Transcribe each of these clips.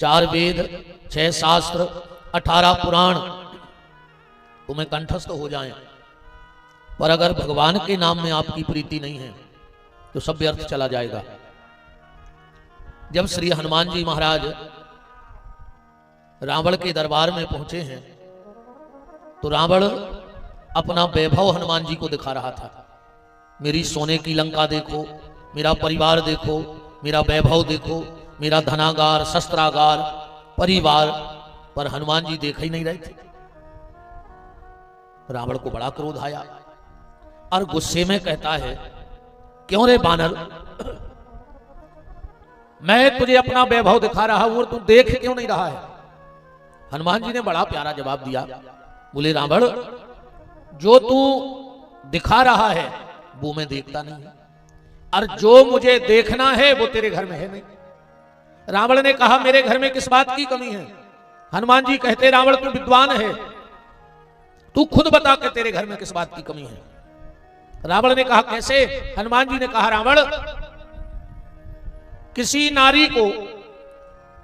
4 वेद, 6 शास्त्र, 18 पुराण तुम्हें कंठस्थ हो जाएं, पर अगर भगवान के नाम में आपकी प्रीति नहीं है तो सब व्यर्थ चला जाएगा। जब श्री हनुमान जी महाराज रावण के दरबार में पहुंचे हैं तो रावण अपना वैभव हनुमान जी को दिखा रहा था। मेरी सोने की लंका देखो, मेरा परिवार देखो, मेरा वैभव देखो, मेरा धनागार, शस्त्रागार, परिवार, पर हनुमान जी देख ही नहीं रहे थे। रावण को बड़ा क्रोध आया और गुस्से में कहता है, क्यों रे बानर, मैं तुझे अपना वैभव दिखा रहा हूं और तू देख क्यों नहीं रहा है? हनुमान जी ने बड़ा प्यारा जवाब दिया, बोले रावण, जो तू दिखा रहा है वो मैं देखता नहीं, और जो मुझे देखना है वो तेरे घर में है नहीं। रावण ने कहा, मेरे घर में किस बात की कमी है? हनुमान जी कहते, रावण तू विद्वान है, तू खुद बता के तेरे घर में किस बात की कमी है। रावण ने कहा, कैसे? हनुमान जी ने कहा, रावण, किसी नारी को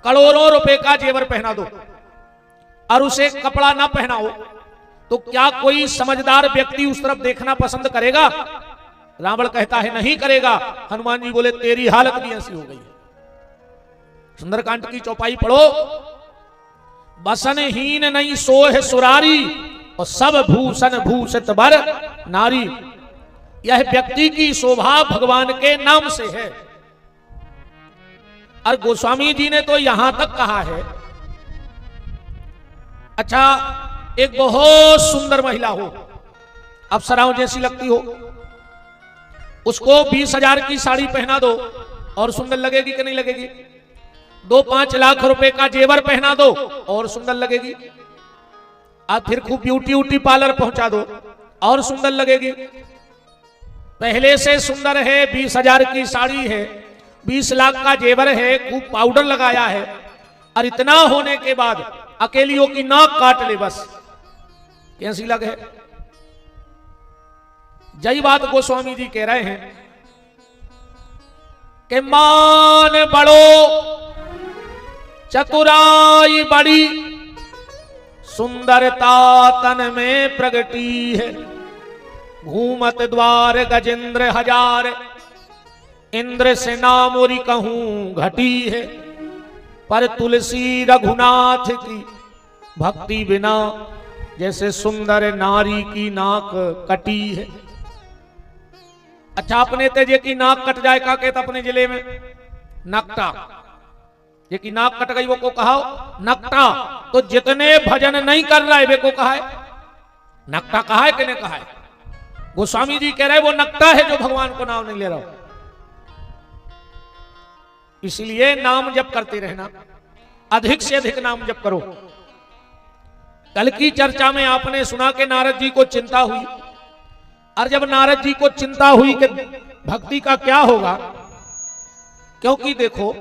करोड़ों रुपए का जेवर पहना दो और उसे कपड़ा ना पहनाओ तो क्या कोई समझदार व्यक्ति उस तरफ देखना पसंद करेगा? रावण कहता है, नहीं करेगा। हनुमान जी बोले, तेरी हालत भी ऐसी हो गई है। सुंदरकांड की चौपाई पढ़ो, बसनहीन नहीं सोह सुरारी और सब भूषण भूषित बर नारी। यह व्यक्ति की शोभा भगवान के नाम से है। और गोस्वामी जी ने तो यहां तक कहा है, अच्छा एक बहुत सुंदर महिला हो, अप्सराओं जैसी लगती हो, उसको 20,000 की साड़ी पहना दो और सुंदर लगेगी कि नहीं लगेगी? 2-5 लाख रुपए का जेवर पहना दो और सुंदर लगेगी। आप फिर खूब ब्यूटी पार्लर पहुंचा दो और सुंदर लगेगी। पहले से सुंदर है, 20,000 की साड़ी है, 20 लाख का जेवर है, खूब पाउडर लगाया है, और इतना होने के बाद अकेलियों की नाक काट ले बस, कैसी लगे? जय बात गोस्वामी जी कह रहे हैं कि मान बड़ो चतुराई बड़ी, सुंदरता तन में प्रगटी है। घूमत द्वार गजेंद्र हजार, इंद्र से नामोरी कहूं घटी है। पर तुलसी रघुनाथ की भक्ति बिना, जैसे सुंदर नारी की नाक कटी है। अच्छा, अपने तेजे की नाक कट जाए का कहता अपने जिले में नकटा, ये की नाक कट गई वो को कहा नकटा। तो जितने भजन नहीं कर रहा है वे को कहा है नकटा, कहा है कि नहीं कहा है? गोस्वामी जी कह रहे वो नकटा है जो भगवान को नाम नहीं ले रहा। इसलिए नाम जप करते रहना, अधिक से अधिक नाम जप करो। कल की चर्चा में आपने सुना कि नारद जी को चिंता हुई, और जब नारद जी को चिंता हुई कि भक्ति का क्या होगा, क्योंकि देखो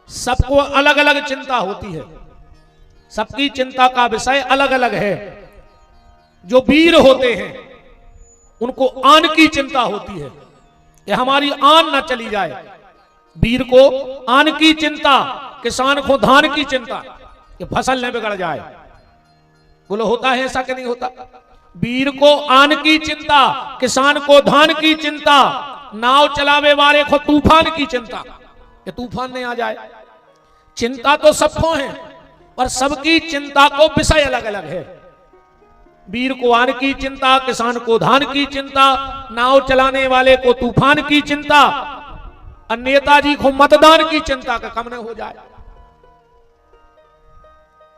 सबको अलग अलग चिंता होती है, सबकी चिंता का विषय अलग अलग है। जो वीर होते हैं उनको आन की चिंता होती है कि हमारी आन न चली जाए। वीर को आन की चिंता, किसान को धान की चिंता कि फसल न बिगड़ जाए। बोलो होता है ऐसा कि नहीं होता? वीर को आन की चिंता, किसान को धान की चिंता, नाव चलावे वाले को तूफान की चिंता कि तूफान नहीं आ जाए। चिंता तो सबको है, पर सबकी चिंता को विषय अलग अलग है। वीर को आन की चिंता, किसान को धान की चिंता, नाव चलाने वाले को तूफान की चिंता, और नेताजी को मतदान की चिंता का कम न हो जाए।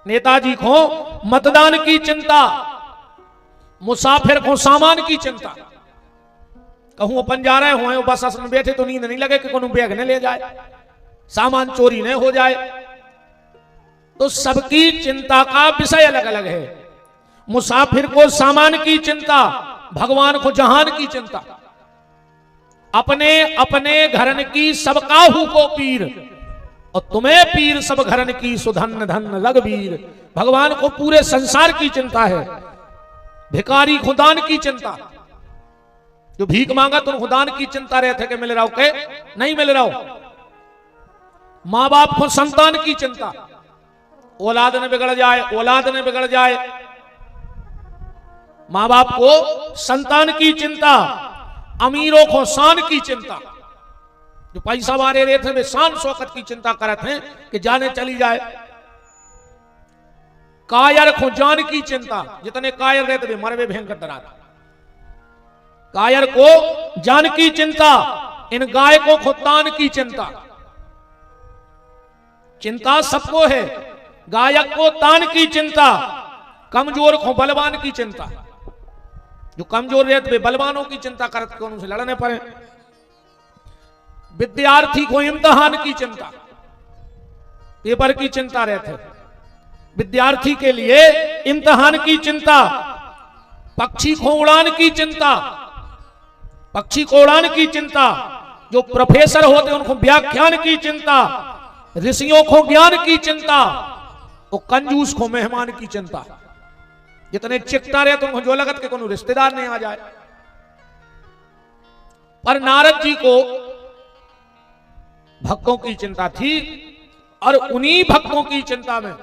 नेताजी को मतदान की चिंता, मुसाफिर को सामान की चिंता। कहूं अपन जा रहे हो बस में बैठे तो नींद नहीं लगे कि कोनो बैग न ले जाए, सामान चोरी न हो जाए। तो सबकी चिंता का विषय अलग अलग है। मुसाफिर को सामान की चिंता, भगवान को जहान की चिंता। अपने अपने घरन की सब काहू को पीर, और तुम्हें पीर सब घरन की सुधन धन रघुवीर। भगवान को पूरे संसार की चिंता है। भिखारी खुदान की चिंता, जो भीख मांगा तो खुदान की चिंता रहते कि मिल रहा हो के नहीं मिल रहा हो। मां बाप को संतान की चिंता, औलाद ने बिगड़ जाए, औलाद ने बिगड़ जाए, मां बाप को संतान की चिंता, अमीरों को शान की चिंता, जो पैसा वाले रहते वे शान शौकत की चिंता करते हैं कि जाने चली जाए। कायर को जान की चिंता, जितने कायर रहते वे मरवे भयंकर डराते। कायर को जान की चिंता, इन गायकों को तान की चिंता। चिंता सबको है, गायक को तान की चिंता, कमजोर को बलवान की चिंता। जो कमजोर रहते वे बलवानों की चिंता करते कौन से लड़ने पड़े। विद्यार्थी को इम्तिहान की चिंता, पेपर की चिंता रहते। विद्यार्थी के लिए इम्तिहान की चिंता, पक्षी को उड़ान की चिंता, पक्षी को उड़ान की चिंता, जो प्रोफेसर होते उनको व्याख्यान की चिंता, ऋषियों को ज्ञान की चिंता, वो कंजूस को मेहमान की चिंता। जितने चिकता रहे तुमको जो लगत के कोनो रिश्तेदार नहीं आ जाए। पर नारद जी को भक्तों की चिंता थी और उन्हीं भक्तों की चिंता में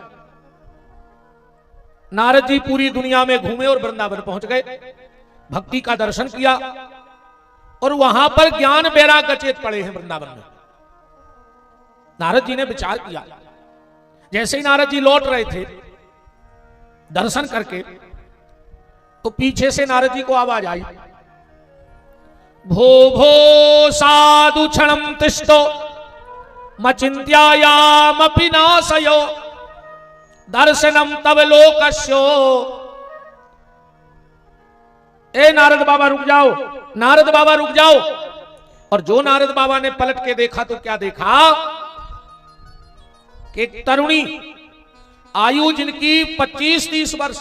नारद जी पूरी दुनिया में घूमे और वृंदावन पहुंच गए, भक्ति का दर्शन किया और वहां पर ज्ञान वैराग्य चेत पड़े हैं वृंदावन में। नारद जी ने विचार किया, जैसे ही नारद जी लौट रहे थे दर्शन करके, तो पीछे से नारद जी को आवाज आई, भो भो साधु क्षणम तिष्ठो मचिंत्यायामपि नाशयो दर्शनम तव लोकस्यो। ए नारद बाबा रुक जाओ, नारद बाबा रुक जाओ। और जो नारद बाबा ने पलट के देखा तो क्या देखा कि एक तरुणी आयु जिनकी 25-30 वर्ष,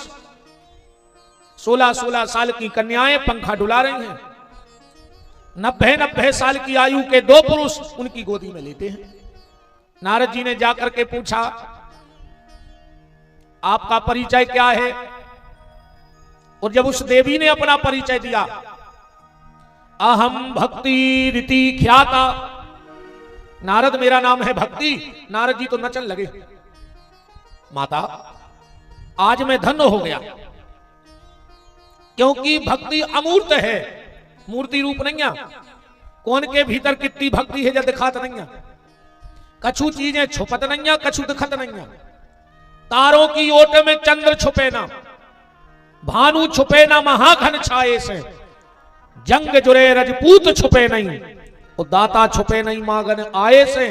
16-16 साल की कन्याएं पंखा डुला रही हैं, 90-90 साल की आयु के 2 पुरुष उनकी गोदी में लेते हैं। नारद जी ने जाकर के पूछा, आपका परिचय क्या है? और जब उस देवी ने अपना परिचय दिया, अहम भक्ति रीति ख्याता, नारद मेरा नाम है भक्ति। नारद जी तो नचन लगे, माता आज मैं धन्य हो गया, क्योंकि भक्ति अमूर्त है, मूर्ति रूप नहीं है। कौन के भीतर कितनी भक्ति है जब दिखात नहीं है, कछु चीजें छुपत नहीं है, कछु दिखत नहीं है। तारों की ओट में चंद्र छुपे ना, भानु छुपे ना महाघन छाए से, जंग जुरे रजपूत छुपे नहीं, और दाता छुपे नहीं मागन आए से,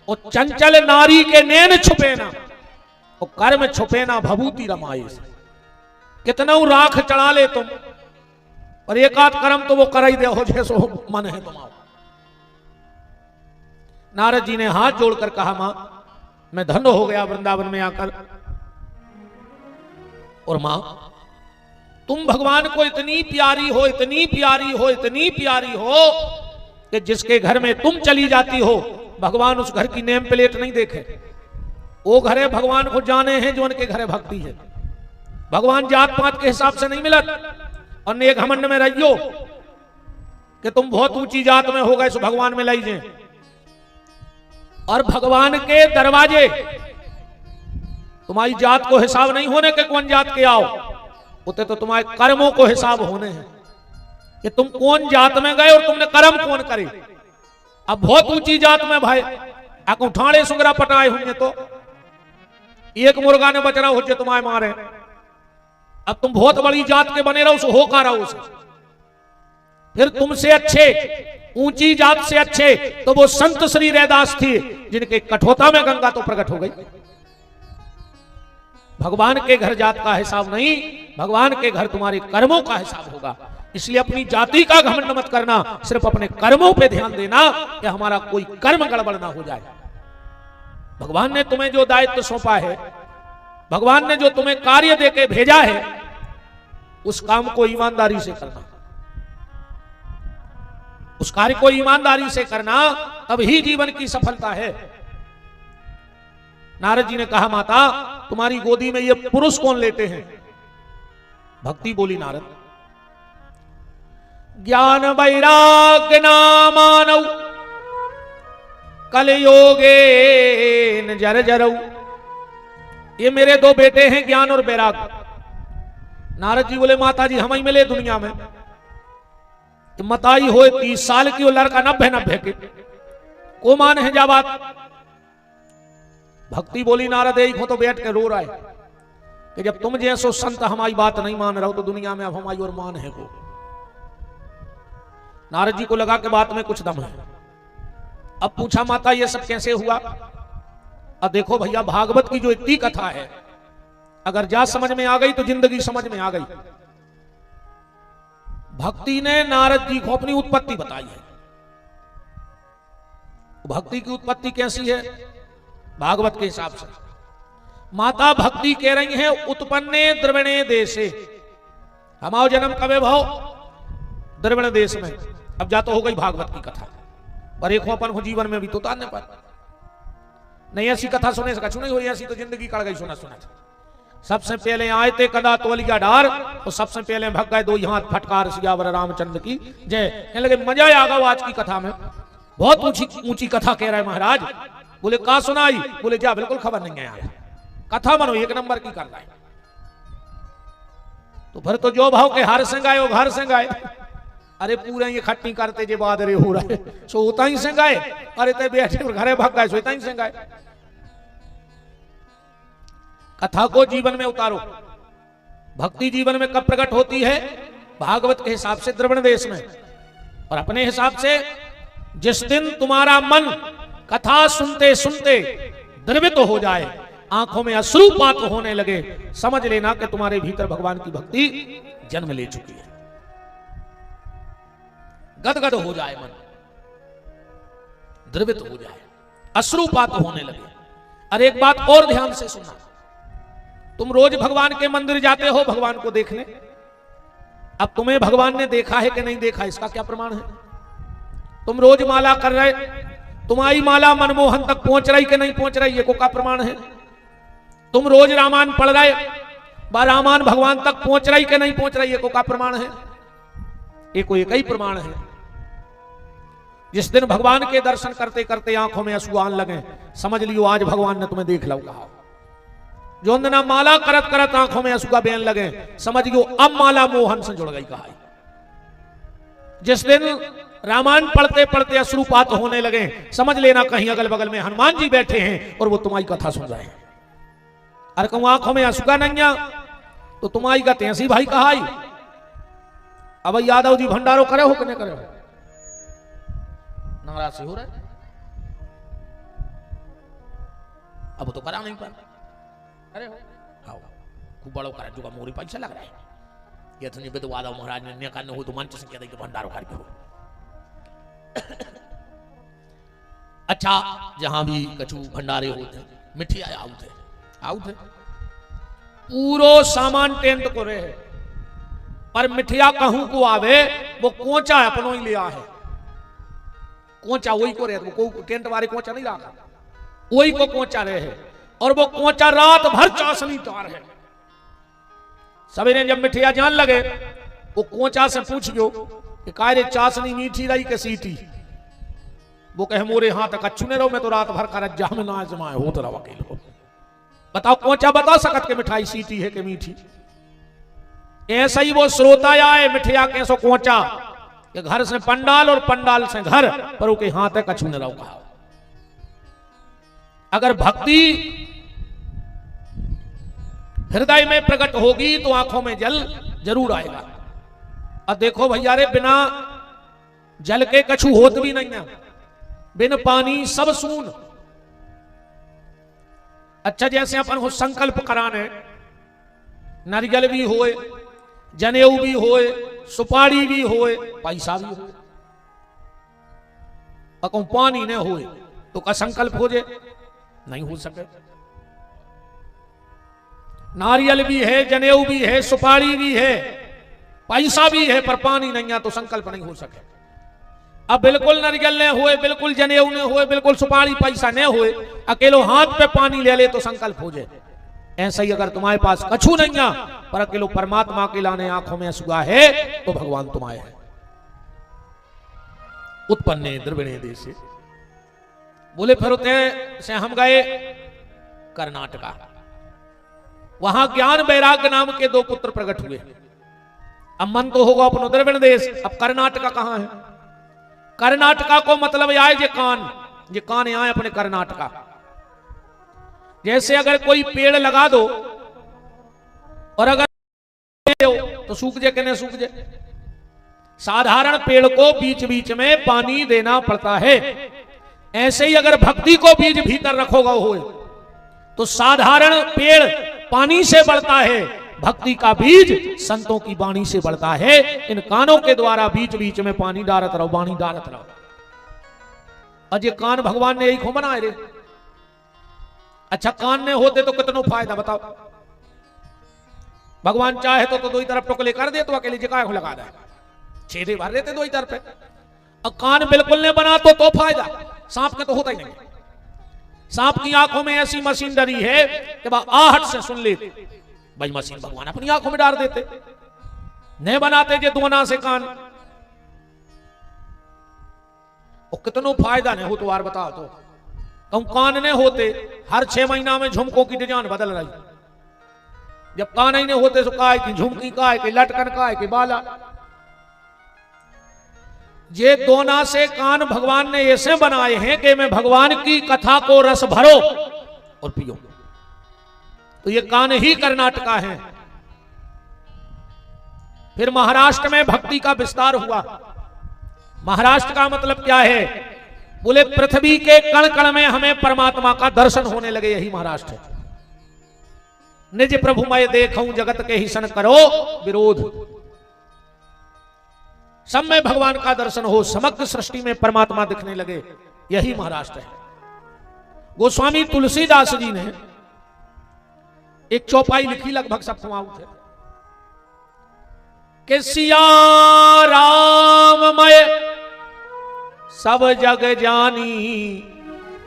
और चंचल नारी के नैन छुपे ना, और कर्म छुपे ना भभूति रमाए से। कितना राख चढ़ा ले तुम, और एक आध कर्म तो वो कर ही दे हो जैसो मन है तुम्हारा। नारद जी ने हाथ जोड़कर कहा, मां मैं धन्य हो गया वृंदावन में आकर। और मां तुम भगवान को इतनी प्यारी हो, इतनी प्यारी हो, इतनी प्यारी हो कि जिसके घर में तुम चली जाती हो भगवान उस घर की नेम प्लेट नहीं देखे। वो घरे भगवान को जाने हैं जो उनके घरे भक्ति है। भगवान जात पात के हिसाब से नहीं मिलत, और नेक घमंड में रहियो कि तुम बहुत ऊंची जात में हो गए सो भगवान में लाई जाए। और भगवान के दरवाजे तुम्हारी जात को हिसाब नहीं होने के कौन जात के आओ, उते तो तुम्हारे कर्मों को हिसाब होने हैं कि तुम कौन जात में गए और तुमने कर्म कौन करे। अब बहुत ऊंची जात में भाई आको ठाणे सुगरा पटाए होंगे तो एक मुर्गा ने बचरा हो जे तुम्हारे मारे। अब तुम बहुत बड़ी जात के बने रहो सो हो का रहो उसे। फिर तुमसे अच्छे, ऊंची जात से अच्छे तो वो संत श्री रैदास थी जिनके कठोता में गंगा तो प्रकट हो गई। भगवान के घर जात का हिसाब नहीं, भगवान के घर तुम्हारे कर्मों का हिसाब होगा। इसलिए अपनी जाति का घमंड मत करना, सिर्फ अपने कर्मों पे ध्यान देना कि हमारा कोई कर्म गड़बड़ ना हो जाए। भगवान ने तुम्हें जो दायित्व सौंपा है, भगवान ने जो तुम्हें कार्य देके भेजा है, उस काम को ईमानदारी से करना। उस कार्य को ईमानदारी से करना, तब ही जीवन की सफलता है। नारद जी ने कहा, माता तुम्हारी गोदी में ये पुरुष कौन लेते हैं? भक्ति बोली नारद, ज्ञान वैराग्य नामानौ कलयोगे न जर जरऊ। ये मेरे दो बेटे हैं ज्ञान और बैराग। नारद जी बोले माता जी हम ही मिले दुनिया में, तो मताई हो 30 साल की, वो लड़का 90 के को मान है जा बात। भक्ति बोली नारद एक हो तो बैठ के रो रहा है कि जब तुम जैसो संत हमारी बात नहीं मान रहा हो तो दुनिया में अब हमारी और मान है को। नारद जी को लगा कि बात में कुछ दम है। अब पूछा माता ये सब कैसे हुआ? अब देखो भैया भागवत की जो इतनी कथा है, अगर जा समझ में आ गई तो जिंदगी समझ में आ गई। भक्ति ने नारद जी को अपनी उत्पत्ति बताई है। भक्ति की उत्पत्ति कैसी है भागवत के हिसाब से? माता भक्ति कह रही है उत्पन्ने द्रविणे देशे, हमारा जन्म कब भाव द्रविण देश में। अब जा तो हो गई भागवत की कथा, पर एक अपन को जीवन में भी तो उतारने पर नहीं ऐसी कथा सुने कछु नहीं हुई, ऐसी तो जिंदगी कड़ गई सुना सुना। सबसे पहले आए थे कदा तोलिया डार, तो सबसे पहले भग गए दो हाथ फटकार सियावर रामचंद्र की जय। कहने लगे मजा आ गया आज की कथा में, बहुत ऊंची कथा कह रहा है महाराज। बोले कहा सुनाई? बोले क्या बिल्कुल खबर नहीं है यार, कथा मनो एक नंबर की कर रहा है। तो फिर तो जो भाव के हार से गाए वो घर से गाए। अरे पूरे ये खट्टी करते जे बादरे हो रहे सो उता ही से गाए, अरे ते बैठे घरे भाग गए सो उता ही से गाए। कथा को जीवन में उतारो। भक्ति जीवन में कब प्रकट होती है? भागवत के हिसाब से द्रविण देश में, और अपने हिसाब से जिस दिन तुम्हारा मन कथा सुनते सुनते द्रवित हो जाए, आंखों में अश्रुपात होने लगे, समझ लेना कि तुम्हारे भीतर भगवान की भक्ति जन्म ले चुकी है। गदगद हो जाए मन, द्रवित हो जाए, अश्रुपात होने लगे। अरे एक बात और ध्यान से सुनना, तुम रोज भगवान के मंदिर जाते हो भगवान को देखने, अब तुम्हें भगवान ने देखा है कि नहीं देखा इसका क्या प्रमाण है? तुम रोज माला कर रहे, तुम्हारी माला मनमोहन तक पहुंच रही कि नहीं पहुंच रही, ये को क्या प्रमाण है? तुम रोज रामायण पढ़ रहे, रामायण भगवान तक पहुंच रही कि नहीं पहुंच रही, ये को क्या प्रमाण है? एक ही प्रमाण है। जिस दिन भगवान के दर्शन करते करते आंखों में आंसू आने लगे, समझ लियो आज भगवान ने तुम्हें देख लो कहा। जो ना माला करत करत आंखों में आंसू का बहन लगे, समझ लियो अब माला मोहन से जुड़ गई कहा। जिस दिन रामायण पढ़ते पढ़ते अश्रुपात होने लगे, समझ लेना कहीं अगल बगल में हनुमान जी बैठे हैं और वो तुम्हारी कथा सुन रहे हैं। अरे कहूं आंखों में आंसू का नहीं तो तुम्हारी का तैसी भाई कहा। अब यादव जी भंडारो करे हो कि नहीं करे हो? नाराज से हो रहा है, अब तो करा नहीं पर अरे हो आओ खूब बड़ो करा जो का मोरी पैसा लग रहा है। ये तो नहीं विधवा महाराज ने करने हो तो मंच से कहते भंडारो करके हो। अच्छा जहां भी कछु भंडारे होते मिठिया आउट है पूरो सामान टेंट को रहे, पर मिठिया कहूं को आवे वो कोचा अपनो ही लिया है। कोचा वही को रहे, वो टेंट वाले कोचा नहीं रखा, वही को कोचा रहे है, और वो कोचा रात भर चाशनी तार है। सवेरे जब मिठिया जान लगे वो कोचा से पूछ गयो कि कायरे चाशनी मीठी रही के सीटी? वो कहे मोरे हाथ तक अच्छू ने रहो, मैं तो रात भर कर जाम ना जमाए हो तो रहा वकील। बताओ कोचा बता सकत के मिठाई सीटी है कि मीठी? ऐसा ही वो श्रोता आए मिठिया कैसो कोचा कि घर से पंडाल और पंडाल से घर, पर वो के हाथ है कछु न रहो कहा। अगर भक्ति हृदय में प्रकट होगी तो आंखों में जल जरूर आएगा। अब देखो भैया रे बिना जल के कछु होत भी नहीं है, बिन पानी सब सून। अच्छा जैसे अपन को संकल्प कराने नारियल भी होए, जनेऊ भी होए, सुपारी भी होए, पैसा भी होए, अको पानी न होए तो का संकल्प हो जाए? नहीं हो सके। नारियल भी है, जनेऊ भी है, सुपारी भी है, पैसा भी है, पर पानी नहीं है तो संकल्प नहीं हो सके। अब बिल्कुल नारियल न हुए, बिल्कुल जनेऊ न हुए, बिल्कुल सुपारी पैसा न हुए, अकेलो हाथ पे पानी ले ले तो संकल्प हो जाए। ऐसा ही अगर तुम्हारे पास कछु नहीं है पर अकेलो परमात्मा के लाने आंखों में आंसू है तो भगवान तुम्हारे है। उत्पन्ने द्रविणे देशे, बोले फिर उतने से हम गए कर्नाटका, वहां ज्ञान वैराग्य नाम के दो पुत्र प्रकट हुए। अब मन तो होगा अपन द्रविड़ देश, अब कर्नाटका कहां है? कर्नाटका को मतलब आए ये कान आए अपने कर्नाटका। जैसे अगर कोई पेड़ लगा दो और अगर तो सूख जाए कि नहीं सूख जाए? साधारण पेड़ को बीच बीच में पानी देना पड़ता है। ऐसे ही अगर भक्ति को बीज भीतर रखोगा हो तो साधारण पेड़ पानी से बढ़ता है, भक्ति का बीज संतों की वाणी से बढ़ता है। इन कानों के द्वारा बीच बीच में पानी डालत रहो, वाणी डालत रहो। और ये कान भगवान ने यही क्यों बनाए रे? अच्छा कान ने होते तो कितना फायदा बताओ। भगवान चाहे तो दो ही तरफ टुकले कर दे तो अकेले जगह को लगा दे, छेदे भर देते दो ही तरफ। अब कान बिल्कुल ने बना तो फायदा, सांप के तो होता ही नहीं। सांप की आंखों में ऐसी मशीन डरी है कि वह आहट से सुन लेते, भाई मशीन भगवान अपनी आंखों में डाल देते, नहीं बनाते जे दोना से कान। और कितनो फायदा नहीं हो तो यार बताओ तो। तुम कान नहीं होते हर 6 महीना में झुमकों की डिजाइन बदल रही। जब कान ही नहीं होते तो काय की झुमकी, काय की लटकन, काय की बाला। ये दोना से कान भगवान ने ऐसे बनाए हैं कि मैं भगवान की कथा को रस भरो और पियो। तो ये कान ही कर्नाटका है। फिर महाराष्ट्र में भक्ति का विस्तार हुआ। महाराष्ट्र का मतलब क्या है? बोले पृथ्वी के कण कण में हमें परमात्मा का दर्शन होने लगे, यही महाराष्ट्र है। निज प्रभु मैं देखूं जगत के ही सन करो विरोध। सब में भगवान का दर्शन हो, समग्र सृष्टि में परमात्मा दिखने लगे, यही महाराष्ट्र है। गोस्वामी तुलसीदास जी ने एक चौपाई लिखी, लगभग सब समाऊ थे कि सिया राममय सब जग जानी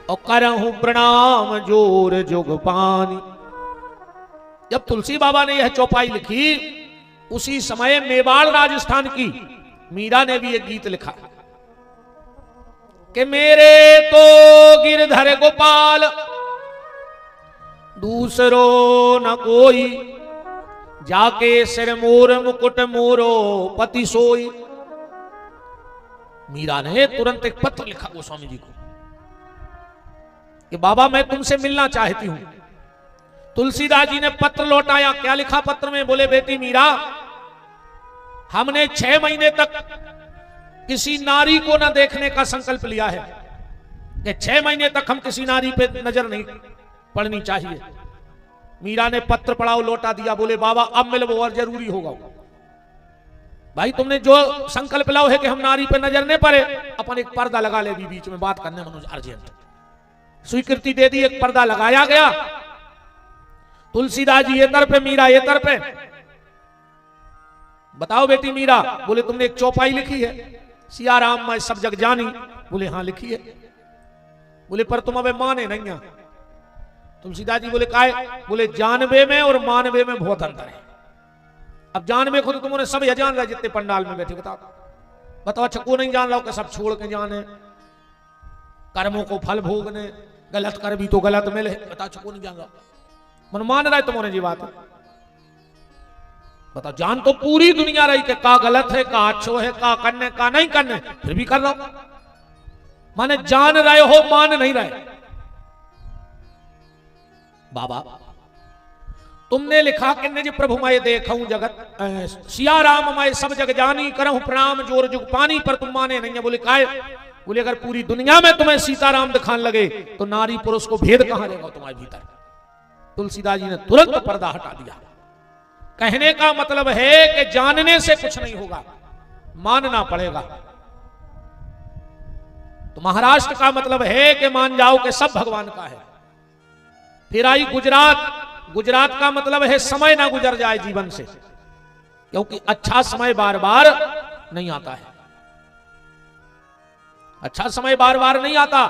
और करहूं प्रणाम जोर जुग पानी। जब तुलसी बाबा ने यह चौपाई लिखी उसी समय मेवाड़ राजस्थान की मीरा ने भी एक गीत लिखा कि मेरे तो गिरधर गोपाल दूसरो न कोई, जाके सिर मोर मुकुट मोरो पति सोई। मीरा ने तुरंत एक पत्र लिखा गोस्वामी जी को कि बाबा मैं तुमसे मिलना चाहती हूं। तुलसीदास जी ने पत्र लौटाया। क्या लिखा पत्र में? बोले बेटी मीरा, हमने 6 महीने तक किसी नारी को न देखने का संकल्प लिया है कि 6 महीने तक हम किसी नारी पे नजर नहीं पड़नी चाहिए। मीरा ने पत्र पढ़ाओ लौटा दिया। बोले बाबा अब मिलो और जरूरी होगा। भाई तुमने जो संकल्प लाओ है कि हम नारी पे नजर नहीं पड़े, अपन एक पर्दा लगा ले बीच में बात करने मनोज अर्जेंट। स्वीकृति दे दी, एक पर्दा लगाया गया। तुलसीदास जी ये तरफ, मीरा ये तरफ। बताओ बेटी मीरा, बोले तुमने एक चौपाई लिखी है सिया राम मैं सब जग जानी। बोले हाँ लिखी है। बोले पर तुम अबे माने नहीं है। तुलसीदास जी बोले काय? बोले जानवे में और मानवे में बहुत अंतर है। अब जानवे खुद तुमने सब यह जान रहा जितने पंडाल में बैठे। बताओ बताओ, अच्छा को नहीं जान रहा कि सब छोड़ के जाने, कर्मों को फल भोगने, गलत कर भी तो गलत मिले। बताओ अच्छा को नहीं जान रहा, मन मान रहा है तुमने जी बात। बताओ जान तो पूरी दुनिया रही कि का गलत है, का अच्छो है, का करने का नहीं करने, फिर भी कर रहा हो। माने जान रहे हो, मान नहीं रहे। बाबा तुमने लिखा कि निज प्रभु मैं देखूं जगत सिया राम मैं सब जग जानी, करहूं प्रणाम जोर जुग पानी, पर तुम माने नहीं है। बोले काय? बोले अगर पूरी दुनिया में तुम्हें सीताराम दिखाने लगे तो नारी पुरुष को भेद कहां रहेगा तुम्हारे भीतर। तुलसीदास जी ने तुरंत पर्दा हटा दिया। कहने का मतलब है कि जानने से कुछ नहीं होगा, मानना पड़ेगा। तो महाराष्ट्र का मतलब है कि मान जाओ कि सब भगवान का है। फिर आई गुजरात। गुजरात का मतलब है समय ना गुजर जाए जीवन से, क्योंकि अच्छा समय बार बार नहीं आता है। अच्छा समय बार बार नहीं आता।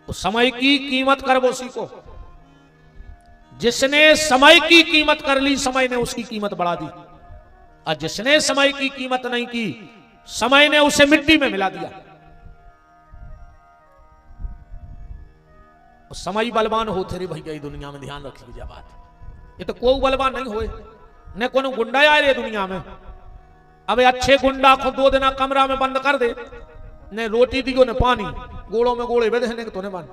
तो समय की कीमत कर वो सीखो। जिसने समय की कीमत कर ली, समय ने उसकी कीमत बढ़ा दी। और जिसने समय की कीमत नहीं की, समय ने उसे मिट्टी में मिला दिया। समय बलवान होते रे भैया दुनिया में, ध्यान रख लीजिए बात। ये तो कोई बलवान नहीं होए, न कोनो गुंडा आए रे दुनिया में। अबे अच्छे गुंडा को 2 दिन कमरा में बंद कर दे, ने रोटी दियो ने पानी, गोड़ों में गोड़े बेधने तो ने बन।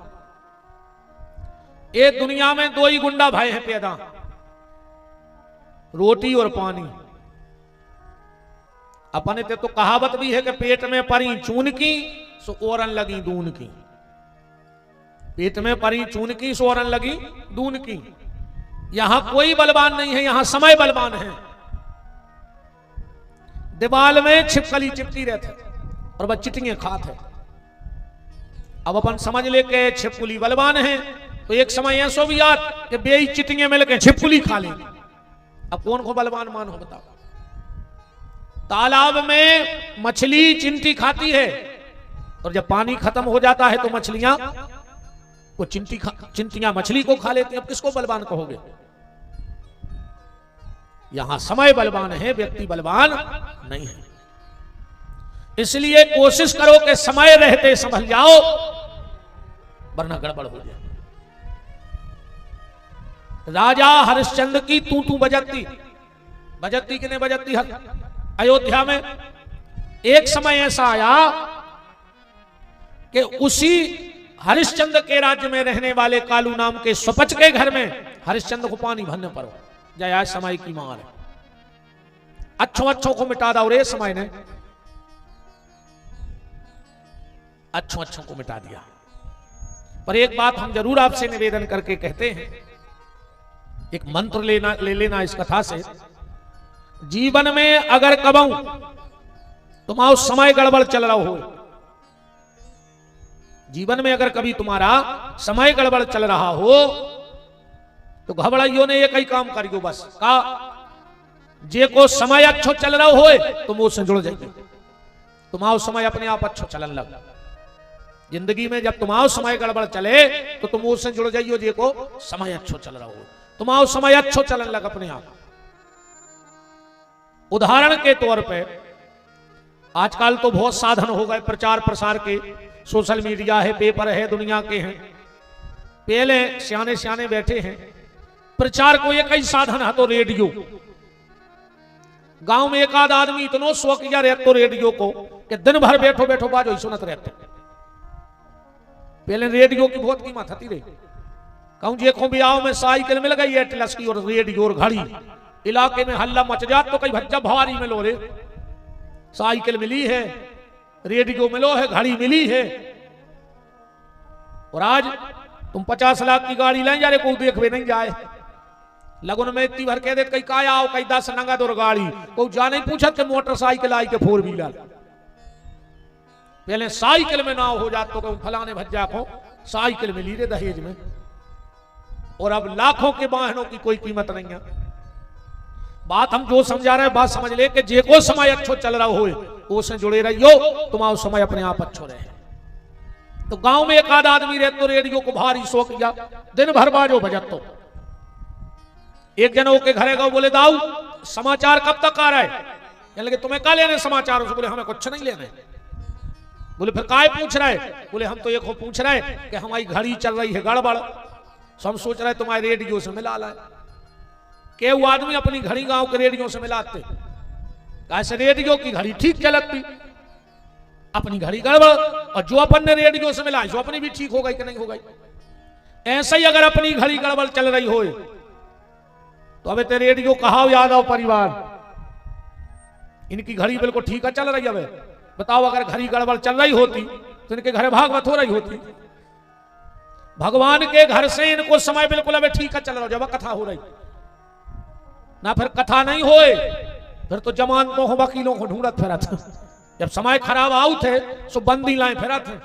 ये दुनिया में 2 ही गुंडा भाई हैं पैदा, रोटी और पानी। अपने ते तो कहावत भी है कि पेट में परी चून की सो ओरन लगी दून की। पेट में परी चून की सो ओरन लगी दून की। यहां कोई बलवान नहीं है, यहां समय बलवान है। दीवाल में छिपकली चिपकी रहते और वह चिटिंगे खाते। अब अपन समझ ले के छिपकली बलवान है, तो एक समय ऐसा भी याद कि बेई चिटिंगे मिल के छिपकली खा लेंगे। अब कौन को बलवान मान हो बताओ। तालाब में मछली चिंटी खाती है, और जब पानी खत्म हो जाता है तो मछलियां वो चिंटियां मछली को खा लेती हैं। अब किसको बलवान कहोगे? यहां समय बलवान है, व्यक्ति बलवान नहीं है। इसलिए कोशिश करो कि समय रहते संभल जाओ, वरना गड़बड़ हो जाए। राजा हरिश्चंद्र की तू बजती कि नहीं बजती अयोध्या में। एक समय ऐसा आया कि उसी हरिश्चंद्र के राज्य में रहने वाले कालू नाम के स्वपच के घर में हरिश्चंद्र को पानी भरने पड़ो। जया समय की मार है, अच्छों को मिटा दो। रे समय ने अच्छों को मिटा दिया। पर एक बात हम जरूर आपसे निवेदन करके कहते हैं, एक मंत्र ले लेना इस कथा से। जीवन में अगर कबहू तुम्हारा समय गड़बड़ चल रहा हो, जीवन में अगर कभी तुम्हारा समय गड़बड़ चल रहा हो, तो घबराइयो ने एक ही काम करियो बस का, जे को समय अच्छो चल रहा हो तुम उससे जुड़ जाइए। तुम्हारा समय अपने आप अच्छो चलन लग। जिंदगी में जब तुम्हारा समय गड़बड़ चले तो तुम उससे जुड़ जाइयो जे को समय अच्छो चल रहा हो। तुम्हारा समय अच्छो चलन लग अपने आप। उदाहरण के तौर पे आजकल तो बहुत साधन हो गए प्रचार प्रसार के, सोशल मीडिया है, पेपर है, दुनिया के हैं। पहले सियाने बैठे हैं, प्रचार को एक ही साधन है तो रेडियो। गांव में एक आध आदमी इतना शौकिया रहते तो रेडियो को कि दिन भर बैठो बैठो बाजो ही सुनत रहते। पहले रेडियो की बहुत कीमत थी रे। कहूं जे को भी आओ में साइकिल मिल गई एटलस की और रेडियो और घड़ी, इलाके में हल्ला मच जात तो कई भज्जा भारी मिलो रे। साइकिल मिली है, रेडियो मिलो है, घड़ी मिली है। और आज तुम 50 लाख की गाड़ी ले जा रहे, को देखवे नहीं जाए। लगन में इतनी भर कह दे कई काय आओ, कई 10 नंगद और गाड़ी, को जा नहीं पूछत के मोटरसाइकिल आई के 4 व्हीलर। पहले साइकिल में ना हो जात तो फलाने भज्जा को साइकिल मिली रे दहेज में। और अब लाखों के वाहनों की कोई कीमत नहीं है। बात हम जो समझा रहे हैं बात समझ ले कि जे को समय अच्छो चल रहा हो उससे जुड़े रहियो, तुम्हारा समय अपने आप अच्छो रहे। तो गांव में एक आध आदमी रहे तो रेडियो को भारी शौक किया, दिन भर बाजो बजत। तो एक जनों के घरे गए, बोले दाऊ समाचार कब तक आ रहा है? कहने लगे तुम्हें क्या लेने समाचार? उसको बोले हमें कुछ नहीं लेने। बोले फिर काय पूछ रहे? बोले हम तो एक हो पूछ रहे कि हमारी घड़ी चल रही है गड़बड़, सो हम सोच रहे तुम्हारे रेडियो से मिला लाए। के वो आदमी अपनी घड़ी गांव के रेडियो से मिलाते, कैसे रेडियो की घड़ी ठीक चलती, अपनी घड़ी गड़बड़। और जो अपन ने रेडियो से मिलाई जो अपनी भी ठीक हो गई कि नहीं हो गई। ऐसे ही अगर अपनी घड़ी गड़बड़ चल रही हो तो अबे ते रेडियो कहाओ यादव परिवार, इनकी घड़ी बिल्कुल ठीक है चल रही है। बताओ अगर घड़ी गड़बड़ चल रही होती तो इनके घर भागवत हो रही होती। भगवान के घर से इनको समय बिल्कुल अबे ठीक है चल रहा, जब कथा हो रही ना, फिर कथा नहीं होए फिर तो जमानतों को वकीलों को ढूंढत फिरा था। जब समय खराब आउ थे सो बंदी लाए फिरा थे।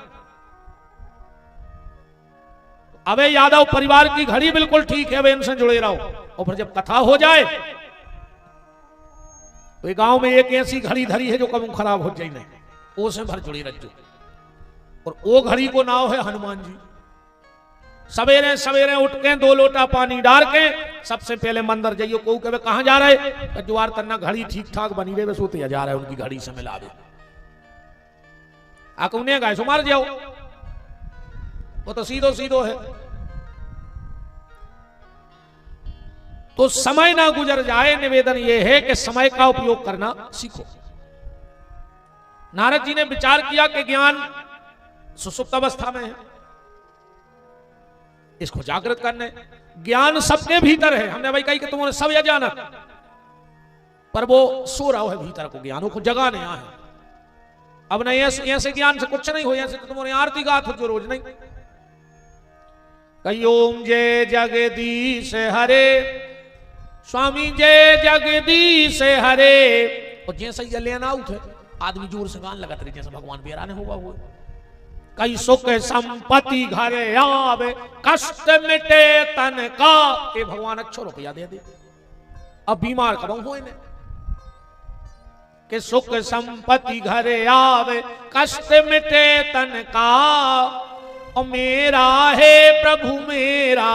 अबे यादव परिवार की घड़ी बिल्कुल ठीक है, वे इनसे जुड़े रहो। और फिर जब कथा हो जाए तो गांव में एक ऐसी घड़ी धरी है जो कभी खराब हो जाए नहीं, उससे भर जुड़ी रखो। और वो घड़ी को नाव है हनुमान जी। सवेरे सवेरे उठ के 2 लोटा पानी डाल के सबसे पहले मंदिर जाइयो। को कहे कहां जा रहे? ज्वार तन्ना घड़ी ठीक ठाक बनी रहे, बस होते जा रहा है उनकी घड़ी से मिला दे। आकुने गाय सो मार जाओ, वो तो सीधो सीधो है। तो समय ना गुजर जाए, निवेदन यह है कि समय का उपयोग करना सीखो। नारद जी ने विचार किया कि ज्ञान सुसुप्त अवस्था में है, इसको जागृत करने। ज्ञान सबके भीतर है, हमने भाई कही कि तुमने सब यह जाना, पर वो सो रहा है भीतर को, ज्ञानों को जगाने आए। अब नहीं ऐसे ज्ञान से कुछ नहीं हो, ऐसे तो तुम्हारी आरती गात हो जो रोज नहीं। कही ओम जय जगदीश हरे, स्वामी जय जगदीश हरे। और जैसे ही लेना उठे आदमी जोर से गान लगाते रहे, जैसे भगवान बेराने होगा वो। कई सुख संपत्ति घरे आवे, कष्ट मिटे तन का। ये भगवान अच्छो रुपया दे दे, अब बीमार करो हो इन्हें। कि सुख संपत्ति घरे आवे, कष्ट मिटे तन का। और मेरा है प्रभु मेरा,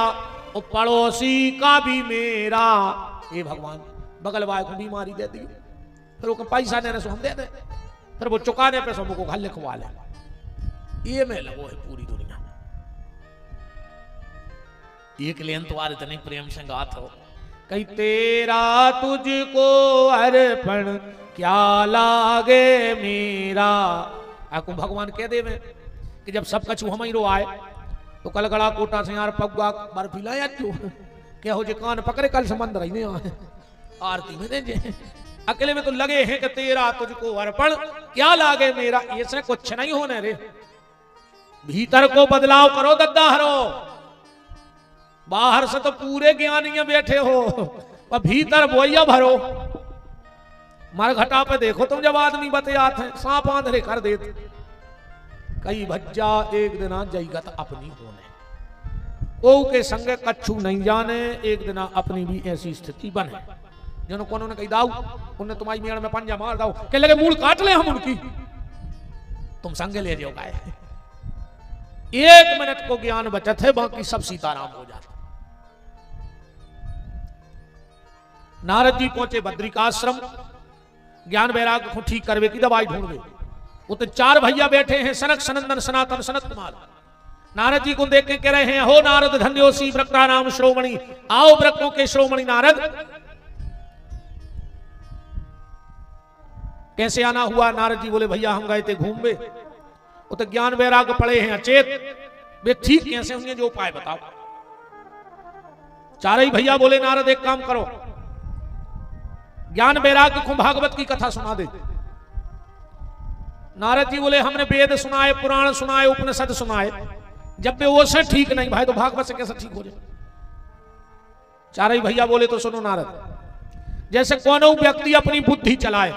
और पड़ोसी का भी मेरा। ये भगवान बगल वाले को बीमारी दे दी, फिर वो पैसा देने से हम दे दे, फिर वो चुकाने पे सब को घर लिखवा ले। ये में लगो है पूरी दुनिया में। एक लेन तो आरे तने प्रेम से गात हो। कहीं तेरा तुझको अर्पण क्या लागे मेरा। आपको भगवान कह दे में कि जब सब कछु हम ही रो आए तो कल गड़ा कोटा से यार पगवा बर्फी लाया क्यों, क्या हो जे कान पकड़े कल संबंध रही नहीं आए आरती में दे जे। अकेले में तो लगे हैं कि तेरा तुझको अर्पण क्या लागे मेरा। ये से कुछ नहीं होने रे, भीतर को बदलाव करो दद्दा हरो। बाहर से तो पूरे ज्ञानी बैठे हो, पर भीतर बोइया भरो। मरघटा पे देखो तुम, जब आदमी बतियात है सांप आंधरे कर देते। कई भज्जा एक दिन जईगत अपनी होने, ओ के संग कच्छू नहीं जाने, एक दिन अपनी भी ऐसी स्थिति बने। जिन्होंने कोनो ने कही दाऊ, उन्हें तुम्हारी मेड़ में पंजा मार दाऊ, के लगे मूल काट ले हम उनकी, तुम संगे ले जाओ गाय। 1 मिनट को ज्ञान बचत है, बाकी सब सीताराम हो जाता। नारद जी पहुंचे बद्रिकाश्रम, ज्ञान वैराग को ठीक करवे की दवाई ढूंढवे। वो तो 4 भैया बैठे हैं, सनक सनंदन सनातन सनत कुमार। नारद जी को देख के कह रहे हैं, हो नारद धन्योसी व्रता नाम श्रोमणि, आओ व्रतों के श्रोमणि नारद। कैसे आना हुआ? नारद जी बोले भैया हम गए थे घूमवे, वो तो ज्ञान वैराग पड़े हैं अचेत, वे ठीक कैसे होंगे, जो उपाय बताओ। 4 भैया बोले नारद एक काम करो, ज्ञान वैराग को भागवत की कथा सुना दे। नारद जी बोले हमने वेद सुनाए, पुराण सुनाए, उपनिषद सुनाए, जब भी वो से ठीक नहीं भाई तो भागवत से कैसे ठीक हो जाए। 4 भैया बोले तो सुनो नारद, जैसे कोनो व्यक्ति अपनी बुद्धि चलाए।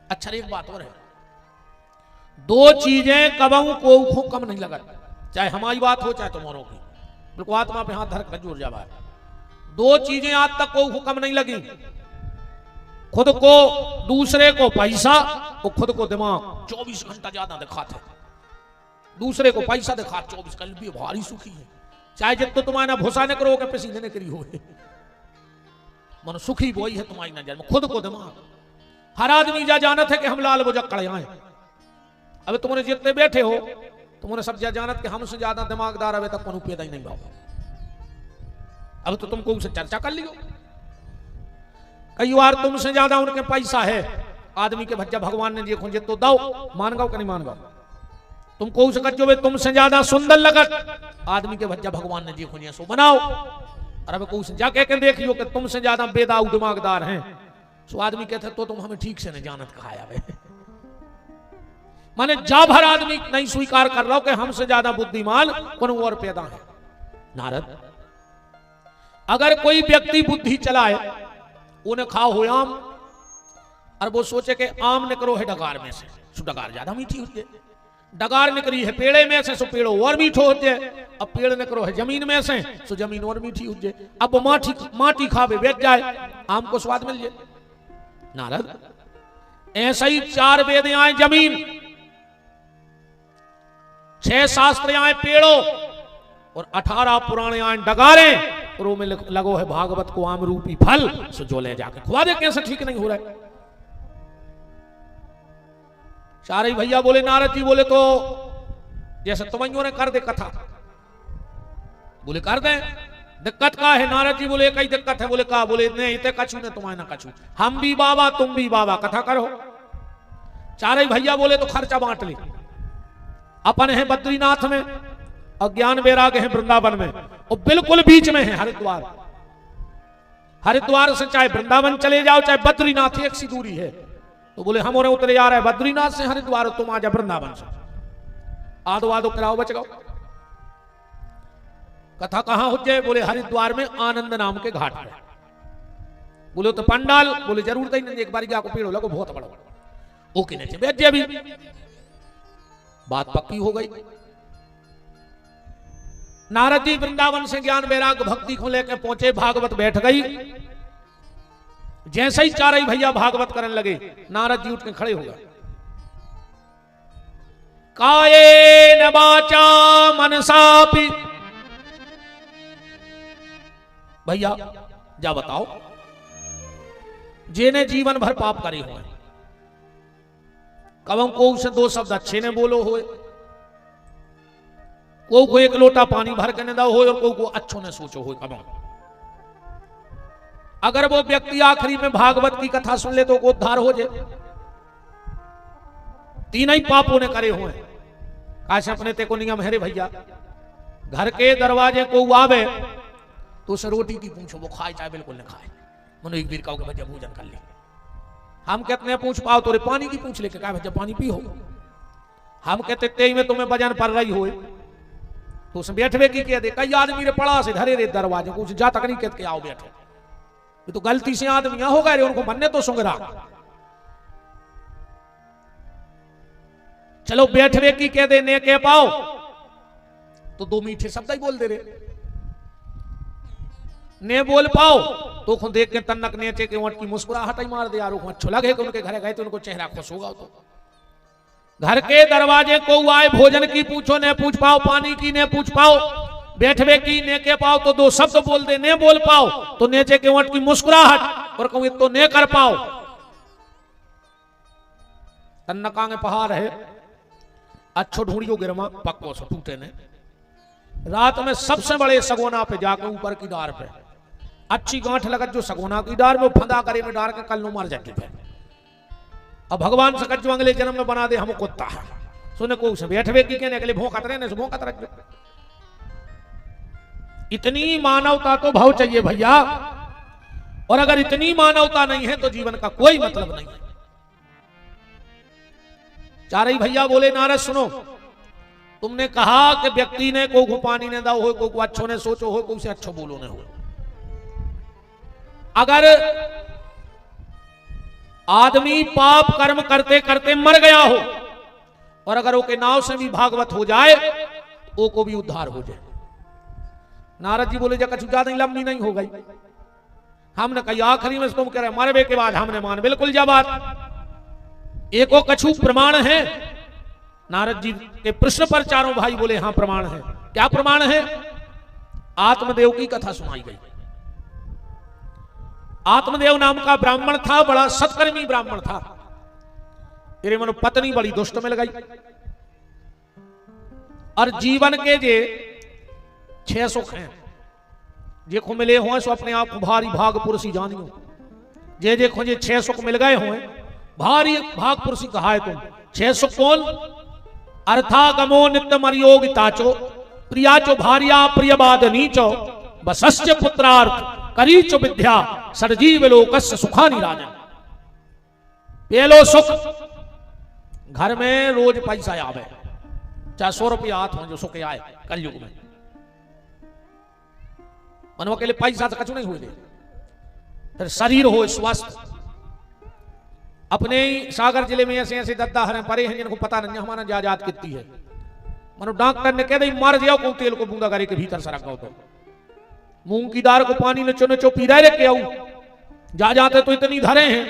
अच्छा एक बात और है, 2 चीजें कबहू को कम नहीं लगा, चाहे हमारी बात हो चाहे तुम्हारों की, बिल्कुल आत्मा पे हाथ धर कर जोर जावा। 2 चीजें आज तक को हुक्म नहीं लगी, खुद को, दूसरे को पैसा और खुद को दिमाग। 24 घंटा ज्यादा दिखाते, दूसरे को पैसा दिखा 24 कल भी भारी सुखी है, चाहे जितना तुम्हारा भूसा न करो के पसीने न करी हो, मन सुखी वही है तुम्हारी नजर में, खुद को दिमाग। हर आदमी जा जानत है कि हम लाल बुजक्कड़ आए। अब तुमने जितने बैठे हो तुमने सब जानत कि हमसे ज्यादा दिमागदार अभी तक कोनो पैदा ही नहीं हुआ। अब तो तुमको उनसे चर्चा कर लियो, कई बार तुमसे ज्यादा उनके पैसा है। आदमी के भज्जा भगवान ने देखो जे तो दो, मान गाओ कि नहीं मान गाओ। तुमको उसे कच्चो वे तुमसे ज्यादा सुंदर लगत, आदमी के भज्जा भगवान ने देखो जे सो बनाओ। और अब को उसे जाके के देखियो कि तुमसे ज्यादा बेदाऊ दिमागदार हैं, सो आदमी कहते तो तुम हमें ठीक से नहीं जानत खाया वे। माने जा भर आदमी नहीं स्वीकार कर रहा हो कि हमसे ज्यादा बुद्धिमान कौन और पैदा है। नारद, अगर कोई व्यक्ति बुद्धि चलाए, उन्हें खाओ हो आम, और वो सोचे कि आम निकलो है डगार में से, सो डगार ज्यादा मीठी हो जाए। डगार निकली है पेड़े में से, सो पेड़ो और मीठो हो जाए। अब पेड़ निकलो है जमीन में से, सो जमीन और मीठी हो जाए। अब माटी खावे बैठ जाए, आम को स्वाद मिल जाए। नारद, ऐसा ही 4 वेद आए जमीन, 6 शास्त्र आए पेड़ों, और 18 पुराणे आए डगारे, और वो में लगो है भागवत को आम रूपी फल, सो जो ले जाके खुआ दे। कैसे ठीक नहीं हो रहा है? 4 भैया बोले नारद जी बोले तो जैसे तुमैयों ने कर दे कथा, बोले कर दे। दिक्कत का है? नारद जी बोले कई दिक्कत है। बोले का? बोले नहीं इतने कछु ने तुम्हारे ना कछु, हम भी बाबा तुम भी बाबा, कथा करो। चारे भैया बोले तो खर्चा बांट ले। अपन है बद्रीनाथ में और ज्ञान वैराग्य है वृंदावन में, और बिल्कुल बीच में है हरिद्वार। हरिद्वार से चाहे वृंदावन चले जाओ चाहे बद्रीनाथ, एक सी दूरी है। तो बोले हम और उतरे जा रहे हैं बद्रीनाथ से हरिद्वार, तुम आ जा वृंदावन से, आदो आदो कराओ बच गओ। कथा कहां हो जाए? बोले हरिद्वार में आनंद नाम के घाट पे। बोले तो पंडाल? बोले जरूर नहीं, एक बार को पेड़ लगो बहुत बड़ा ओके नीचे बैठ जाए। अभी बात पक्की हो गई। नारद जी वृंदावन से ज्ञान वैराग भक्ति को लेकर पहुंचे, भागवत बैठ गई। जैसे ही चार भैया भागवत करने लगे, नारद जी उठ के खड़े हो गए। कायेन वाचा मनसापि, भैया जा बताओ, जेने जीवन भर पाप करे हुए, कवं को उसे दो शब्द अच्छे ने बोलो होए, को एक लोटा पानी भर के न दो हो, और को अच्छो ने सोचो हो कवं। अगर वो व्यक्ति आखिरी में भागवत की कथा सुन ले तो को उद्धार हो जाए। तीन ही पापों ने करे हुए। काश अपने ते को नियम है रे भैया, घर के दरवाजे को आवे तो उसे रोटी की पूछो, वो खाए चाहे बिल्कुल न खाए। मनो एक बीर कहो कि भैया भोजन कर ले। हम कहते हैं पूछ पाओ तो रे पानी की पूछ ले, कहा भैया पानी पी हो। हम कहते ते में तुम्हें वजन पड़ रही हो तो उसमें बैठवे की कह दे। कई आदमी रे पड़ा से धरे रे दरवाजे को, जा तक नहीं कहते आओ बैठे। ये तो गलती से आदमी हो गए, उनको बनने तो सुंगरा। चलो बैठवे की कह दे, ने कह पाओ तो दो मीठे शब्द ही बोल दे रे। ने बोल पाओ तो खुद देख के तन्नक नेचे के वोट की मुस्कुराहट ही मार दे यार। अच्छो लगे कि उनके घर गए तो उनको चेहरा खुश होगा। तो घर के दरवाजे को आए, भोजन की पूछो ने पूछ पाओ, पानी की ने पूछ पाओ, बैठवे की ने के पाओ तो दो शब्द बोल दे। ने बोल पाओ तो नेचे के वोट की मुस्कुराहट, और कहूं तो ने कर पाओ। तन्नका में पहाड़ है, अच्छो ढूंढियो गिरमा पक्को से टूटे ने। रात में सबसे बड़े सगोना पे जाके ऊपर की डार पे अच्छी गांठ लगत, जो सगोना की डार में फंदा करे में डार के कल नो मार जाती है। अब भगवान से जो अगले जन्म में बना दे हम कुत्ता है, सुने को उसे बैठवे की कहने के लिए भोंकत रहे ने भोंकत रख। इतनी मानवता तो भाव चाहिए भैया, और अगर इतनी मानवता नहीं है तो जीवन का कोई मतलब नहीं है। चार भैया बोले नारद सुनो, तुमने कहा कि व्यक्ति ने को पानी ने दाओ हो, को अच्छो ने सोचो हो, को उसे अच्छो बोलो ने हो। अगर आदमी पाप कर्म करते करते मर गया हो, और अगर वो के नाव से भी भागवत हो जाए वो को भी उद्धार हो जाए। नारद जी बोले जब ज्यादा लंबी नहीं हो गई। हमने कही आखिरी में तुम कह रहे मरवे के बाद हमने मान बिल्कुल जा बात। एको कछु प्रमाण है? नारद जी के प्रश्न पर चारों भाई बोले हाँ प्रमाण है। क्या प्रमाण है? आत्मदेव की कथा सुनाई गई। आत्मदेव नाम का ब्राह्मण था, बड़ा सत्कर्मी ब्राह्मण था। तेरे मनो पत्नी बड़ी दुष्ट मिल गई, और जीवन के जे 6 सुख हैं जे को मिले हुए सो अपने आप को भारी भाग पुरुषी जानियो। जे जे खोजे 6 सुख मिल गए हुए भारी भाग पुरुषी कहा है तुम। 6 सुख कौन? अर्थागमो नित्य मर्योगिताचो, प्रियाचो भार्या प्रियवाद नीचो, बसस्य पुत्रार्थ करीचो विद्या, सदजीव लोकस्य सुखानि राजन। पहलो सुख, घर में रोज पैसा आवे, चाहे 100 रुपया हाथ में जो सुख आए कलयुग में। मनवा के लिए पैसा तो कछु नहीं हुए, फिर शरीर हो स्वस्थ। अपने ही सागर जिले में ऐसे ऐसे दद्दा हरे परे हैं जिनको पता नहीं हमारा जायदाद कितनी है। मनो डॉक्टर ने कह दी मर जाओ को तेल को बूंदा करे के भीतर से रखा हो तो मूंग की दाल को पानी नचो नचो पी रहे के आऊ जा जाते तो इतनी धरे हैं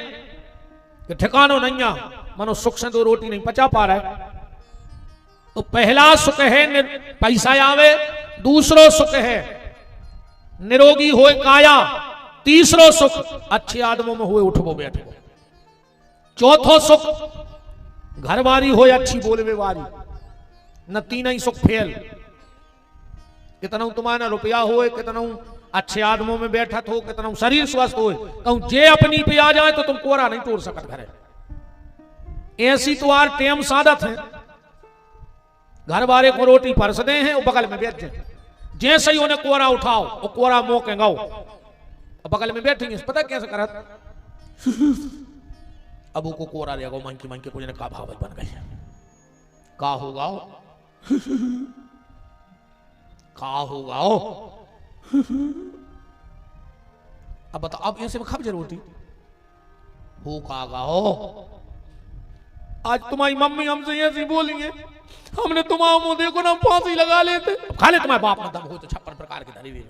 कि ठिकानो नहीं आ। मनो सुख से 2 रोटी नहीं पचा पा रहा है। तो पहला सुख है पैसा आवे, दूसरो सुख है निरोगी होए काया, तीसरो सुख अच्छे आदमों में हुए उठबो बैठबो, चौथो सुख घरवारी होए अच्छी बोलवे वारी। न तीन ही सुख फेल, कितना तुम्हारा रुपया होए, कितना अच्छे आदमों में बैठा हो कितना शरीर स्वस्थ हो, कहूं जे अपनी पे आ जाए तो तुम कोरा नहीं तोड़ सकत घरे। ऐसी तो आर टेम सादत है, घर वाले को रोटी परस दे हैं, वो बगल में बैठ जाए, जैसे ही उन्हें कोरा उठाओ वो कोरा मोके गाओ, बगल में बैठेंगे, पता कैसे करत अब को कोरा रहेगा मांकी मांकी कुछ ने का भाव बन गई, का होगा का होगा अब बताओ, अब ऐसे में खब रोटी हो का गाओ। आज तुम्हारी मम्मी हमसे ऐसी बोलेंगे, हमने तुम्हारा मुंह देखो ना फांसी लगा लेते, खा ले तुम्हारे बाप में दम हो तो 56 प्रकार की धरी हुई।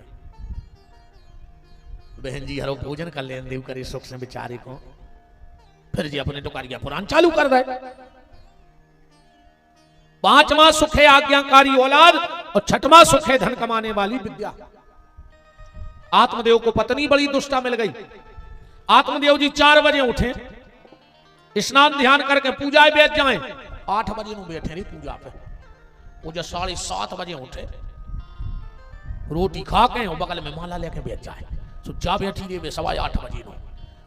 बहन जी हरो भोजन कर लेन देव करे सुख से बेचारे को, फिर जी अपने टुकारिया पुराण चालू कर दे। पांचवा सुख है आज्ञाकारी औलाद और छठवां सुख है धन कमाने वाली विद्या। आत्मदेव को पत्नी बड़ी दुष्टा मिल गई। आत्मदेव जी 4 बजे उठे, स्नान ध्यान करके पूजा बैठ जाए, 8 बजे बैठे रही पूजा पे, पूजा 7:30 बजे उठे, रोटी खा के और बगल में माला लेके बैठ जाए, तो जा बैठी रे 8:15 बजे नो।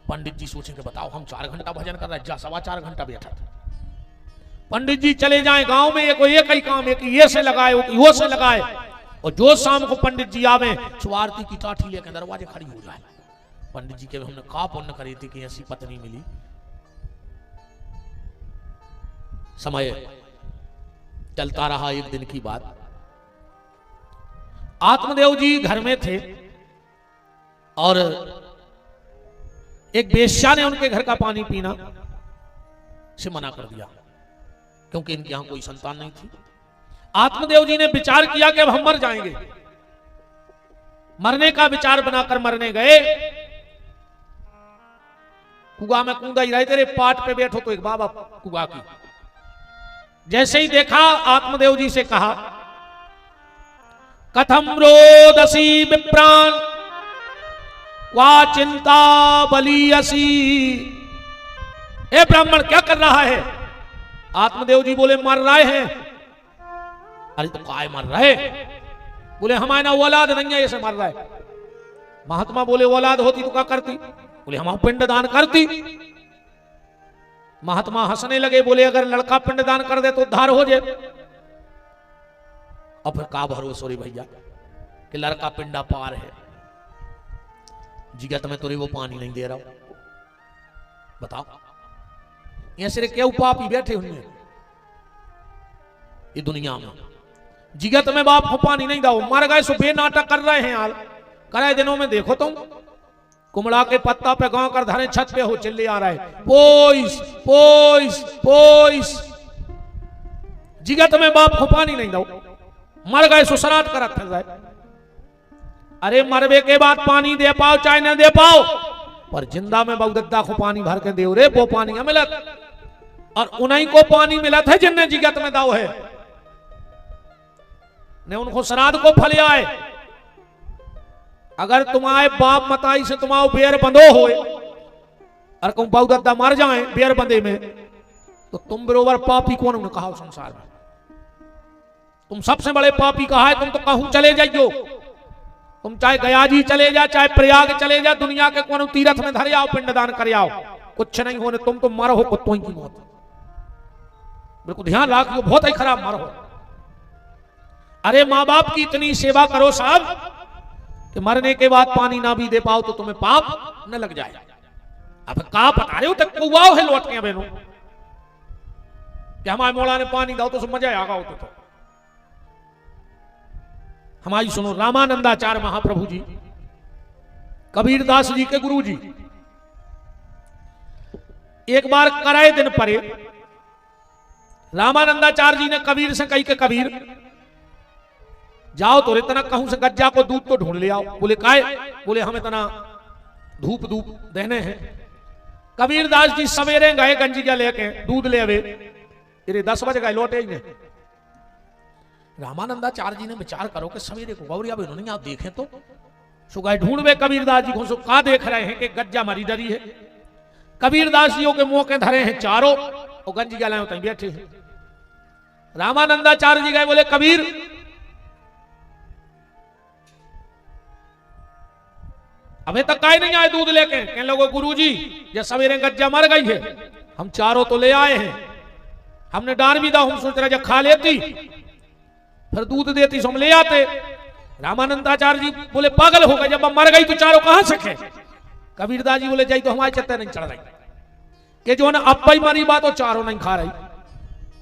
पंडित जी सोचेंगे बताओ हम 4 घंटा भजन कर रहे हैं, जा 4.25 घंटा बैठा था। पंडित जी चले जाए गांव में, एक ही काम, एक ये से लगाए वो से लगाए, और जो शाम को पंडित जी आवे स्वार्थी की टाठी लेकर दरवाजे खड़ी हो जाए। पंडित जी के हमने का पुण्य करी थी कि ऐसी पत्नी मिली। समय चलता रहा, एक दिन की बात, आत्मदेव जी घर में थे और एक वेश्या ने उनके घर का पानी पीना से मना कर दिया, क्योंकि इनके यहां कोई संतान नहीं थी। आत्मदेव जी ने विचार किया कि अब हम मर जाएंगे। मरने का विचार बनाकर मरने गए, कुआ में कूदा ही रहे, तेरे पाट पे बैठो तो एक बाबा कुआ की, जैसे ही देखा आत्मदेव जी से कहा, कथम रोदसी विप्राण वा चिंता बलियसी। ए ब्राह्मण क्या कर रहा है? आत्मदेव जी बोले मर रहे हैं। अरे तो काय मर रहे? बोले हमारे ना औलाद नहीं है, ऐसे मर रहा है। महात्मा बोले औलाद होती तो क्या करती? बोले हम पिंडदान करती। महात्मा हंसने लगे, बोले अगर लड़का पिंडदान कर दे तो उद्धार हो जाए। अब फिर का भरोसा रे भैया कि लड़का पिंडा पार है, जिगत में तुरे वो पानी नहीं दे रहा, बताओ ऐसे क्यों पापी बैठे हुए ये दुनिया में। जिगत में बाप को पानी नहीं दाओ, मर गए सो बेनाटक कर रहे हैं यार। करे दिनों में देखो तुम, कुमड़ा के पत्ता पे गांव कर धरे छत पे हो चिल्ले आ रहा है, पोइस पोइस पोइस। जिगत में बाप को पानी नहीं दो, मर गए सो श्राद्ध करत फिर जाए। अरे मरवे के बाद पानी दे पाओ चाहे न दे पाओ, पर जिंदा में बहुदत्ता को पानी भर के देव रे, वो पानी मिलत। और उन्हीं को पानी मिलत है जिनने जिगत में दाव है, ने उनको श्राद्ध को फल आए। अगर तुम्हारे बाप मताई से तुम्हारा बेर बंधो हो और कहूं बहुदत्ता मर जाए बेर बंधे में, तो तुम बरोबर पापी कौन उन्होंने कहा संसार में? तुम सबसे बड़े पापी कहा है। तुम तो कहूं चले जाइयो, तुम चाहे गया जी चले जा, चाहे प्रयाग चले जा, दुनिया के कौन तीर्थ में धरे आओ, पिंडदान करे आओ, कुछ नहीं होने। तुम तो मर हो कुत्तों की मौत। बिल्कुल ध्यान रखियो, बहुत ही खराब मर हो। अरे माँ बाप की इतनी सेवा करो साहब कि मरने के बाद पानी ना भी दे पाओ तो तुम्हें पाप न लग जाए। अब कहा बता रहे हो तक कुआओ है लौट के बहनों कि हमारे मोड़ा ने पानी दाओ तो मजा आगा होता तो। हमारी सुनो, रामानंदाचार्य महाप्रभु जी, कबीरदास जी के गुरु जी, एक बार कराए दिन परे रामानंदाचार्य जी ने कबीर से कही के कबीर जाओ तो इतना कहूं से गज्जा को दूध तो ढूंढ ले आओ। बोले काय? बोले हम इतना धूप धूप देने हैं। कबीरदास जी सवेरे गए गंजिया लेके दूध ले आवे, 10 बजे गए लौटे ही नहीं। रामानंदाचार्य जी ने विचार करो कि सवेरे को गौरी अब इन्होंने आप देखें तो सुगाए ढूंढवे कबीरदास जी को, सो का देख रहे हैं कि गज्जा मरी डरी है। कबीरदास जियों के मुंह के धरे हैं चारों और गंजिया लाए होते बैठे हैं। रामानंदाचार्य जी गए, बोले कबीर अबे तक काहे नहीं आए दूध लेके? कहने लोगो गुरुजी ये सवेरे गज्जा मर गई है, हम चारों तो ले आए हैं, हमने डाल भी दा, हम सोच रहे जब खा लेती फिर दूध देती तो हम ले आते। रामानंदाचार्य जी बोले पागल हो गए, जब हम मर गई तो चारों कहां से खे? कबीरदास जी बोले जाई तो हमारे चत्ते नहीं चढ़ रही कि जो ना अब ही मरी बात तो चारों नहीं खा रही,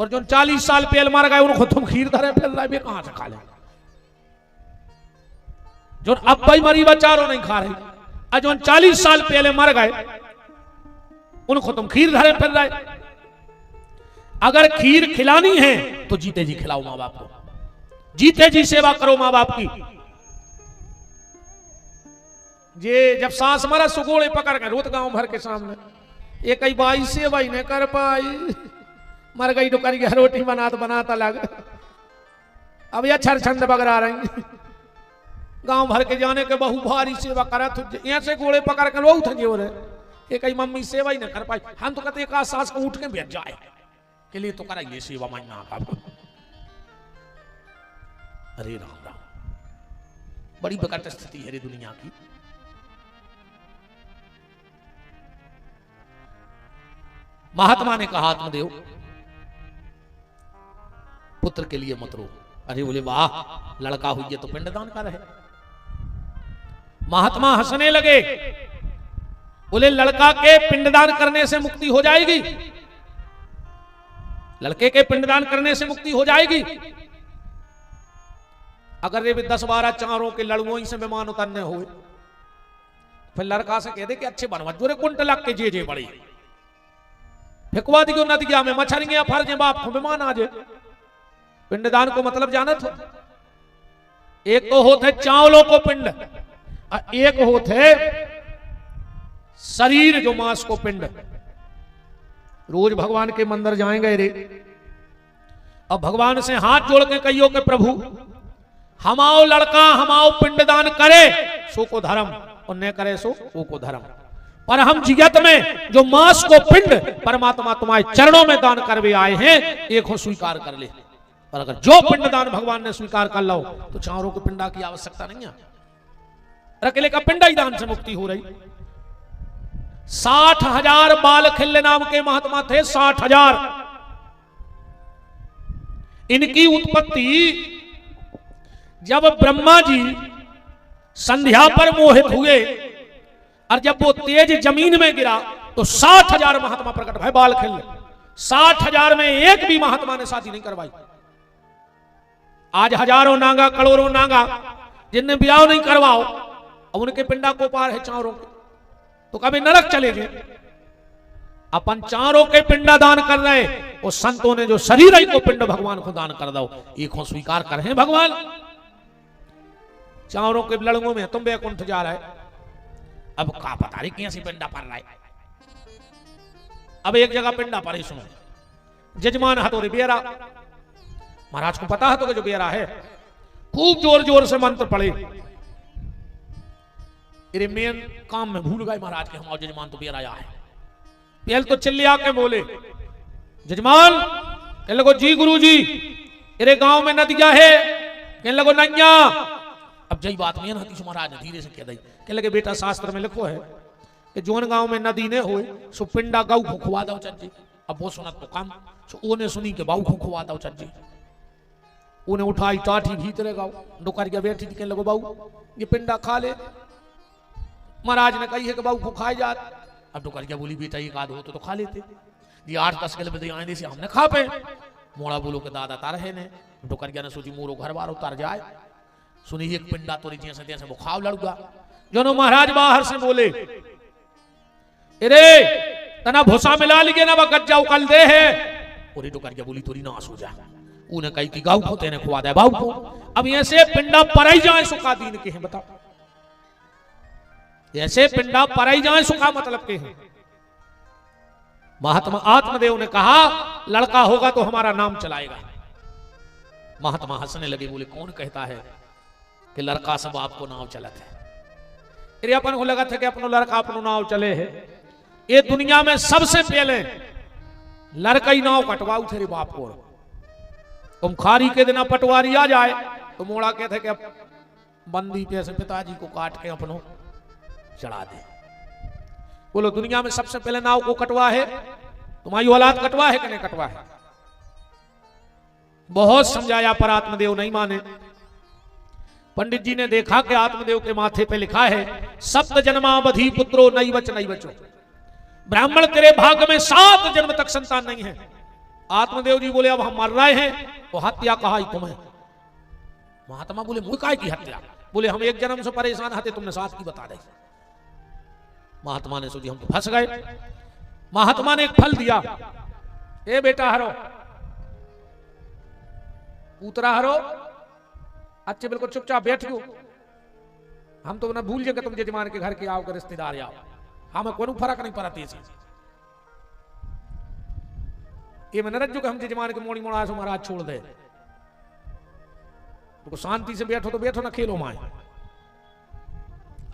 और जो 40 साल पहले मर गए उनको तुम खीर धरे फिर रहे कहां से खा ले? जो अब ही मरी बात चारों नहीं खा रही, और जो 40 साल पहले मर गए उनको तुम खीर धरे फिर रहे। अगर खीर खिलानी है तो जीते जी खिलाओ मां बाप को, जीते जी सेवा करो मां बाप की। जे जब सांस मरा सुगोड़े पकड़ के रोत गांव भर के सामने, ये कई बाई सेवा ही नहीं कर पाई, मर गई तो करी रोटी बनाता लग, अब ये छर छंद बगरा रही। गांव भर के जाने के बहु भारी सेवा करा, यहाँ से गोड़े पकड़ के रो थे रे, ये कई मम्मी सेवा ही नहीं कर पाई। हम तो कहते एक सास को उठ के भेज जाए के लिए तो कराइए सेवा मांगना आप। अरे राम राम, बड़ी विकट स्थिति है रे दुनिया की। महात्मा ने कहा आत्मदेव पुत्र के लिए मत रो। अरे बोले वाह, लड़का हुई है तो पिंडदान का रहे। महात्मा हंसने लगे, बोले लड़का के पिंडदान करने से मुक्ति हो जाएगी, लड़के के पिंडदान करने से मुक्ति हो जाएगी। अगर ये 10-12 चारों के लड़ुओं से मेहमान उतरने हुए, फिर लड़का से कह दे कि अच्छे बनवा जोरे कुंट लग के जे बड़ी फेंकवा दी नदिया में, मछलियां फर्जे बाप को मेहमान आ जाए। पिंडदान को मतलब जाना था, एक तो होते चावलों को पिंड, एक होते शरीर जो मांस को पिंड। रोज भगवान के मंदिर जाएंगे रे, अब भगवान से हाथ जोड़ के कहियो के प्रभु हमाओ लड़का हमाओ पिंडदान करे सो को धर्म, और न करे सो वो को धर्म। पर हम जिगत में जो मांस को पिंड परमात्मा तुम्हारे चरणों में दान करवे आए हैं, एक हो स्वीकार कर ले। पर अगर जो पिंडदान भगवान ने स्वीकार कर लो तो चारों को पिंडा की आवश्यकता नहीं है, अकेले का पिंडा ही दान से मुक्ति हो रही। 60,000 बाल खिल्ले नाम के महात्मा थे, 60,000। इनकी उत्पत्ति जब ब्रह्मा जी संध्या पर मोहित हुए और जब वो तेज जमीन में गिरा तो 60,000 महात्मा प्रकट भय बाल खिल्ले। 60,000 में एक भी महात्मा ने शादी नहीं करवाई। आज हजारों नांगा करोड़ों नांगा जिनने ब्याह नहीं करवाओ, अब उनके पिंडा को पार है चारों के, तो कभी नरक चले गए। अपन चारों के पिंडा दान कर रहे, और संतों ने जो शरीर ही को पिंड भगवान को दान कर दो, एक हो स्वीकार कर हैं भगवान। चारों के लड़कों में तुम बैकुंठ जा रहे, अब का पता रही कैसे पिंडा पर रहा है। अब एक जगह पिंडा पर ही सुनो, जजमान हथौड़ी बेरा, महाराज को पता है तो जो बेरा है, खूब जोर जोर से मंत्र पढ़े। मेरे मेन काम में भूल गए महाराज के, हमारे जजमान तो बेरा आया है। पहले तो चिल्लिया के बोले जजमान, कहने लगो जी गुरु जी मेरे गांव में नदिया है, कहने लगो नैया। अब जई बात में हतीश महाराज ने धीरे से कह दी, कहने लगे बेटा शास्त्र में लिखो है कि जोन गांव में नदी ने होए सो पिंडा गऊ को खुआ दो चज्जी। अब वो सुना तो काम सो ओने सुनी के बाऊ को खुआ दो चज्जी। उन्हें उठाई टाठी भीतरे गाँव डुकर के बैठी, कहने लगो बाऊ ये पिंडा खा ले। महाराज ने कही है कि बाऊ को खाए जात। अब डुकर के बोली बेटा एक आध हो तो खा लेते, ये 8-10 किलो में आने से हमने खा पे। मोड़ा बोलो के दादा तार है ने, डुकर ने सोची मोरो घर बार उतार जाए, सुनी एक पिंडा तो जैसे तैसे वो खाव लड़गा। जो महाराज बाहर से बोले अरे तना भूसा मिला लीजिए ना, वह गज्जा उकल दे है। और डुकर के बोली थोड़ी नाश हो जाए, उन्हें कही कि गाँव को तेने खुआ दे बाऊ को। अब ऐसे पिंडा पराई जाए सुखा दीन के हैं, बताओ ऐसे पिंडा पराई जाए सुखा मतलब के हैं। महात्मा आत्मदेव ने कहा लड़का होगा तो हमारा नाम चलाएगा। महात्मा हंसने लगे, बोले कौन कहता है कि लड़का सब आपको नाव चलत है। अपन को लगा था कि अपनो लड़का अपनो नाव चले है। ये दुनिया में सबसे पहले लड़का ही नाव कटवाऊ थे रे बाप को। तुम खारी के दिन पटवारी आ जाए तो मोड़ा कहते कि अब बंदी पे से पिताजी को काट के अपनो चढ़ा दे। बोलो दुनिया में सबसे पहले नाव को कटवा है? तुम्हारी औलाद कटवा है कि नहीं कटवा है? बहुत समझाया पर आत्मदेव नहीं माने। पंडित जी ने देखा कि आत्मदेव के माथे पे लिखा है सप्त जन्मावधि पुत्रो नहीं बचो। ब्राह्मण तेरे भाग्य में 7 जन्म तक संतान नहीं है। आत्मदेव जी बोले अब हम मर रहे हैं तो हत्या कहा तुम्हें? महात्मा बोले मुझे काय की हत्या? बोले हम 1 जन्म से परेशान हते, तुमने 7 की बता दे। महात्मा ने सोची हम तो फंस गए। महात्मा ने एक फल दिया, ए बेटा हरो, उतरा हरो, अच्छे बिल्कुल चुपचाप बैठ गयो। हम तो ना भूल जाएंगे तुम जजमान के घर के आओ के रिश्तेदार आओ, हमें कोई फर्क नहीं पड़ा तेजी ये मैं नरज जो हम जजमान के मोड़ी मोड़ा महाराज छोड़ दे, तो शांति से बैठो तो बैठो ना खेलो माए।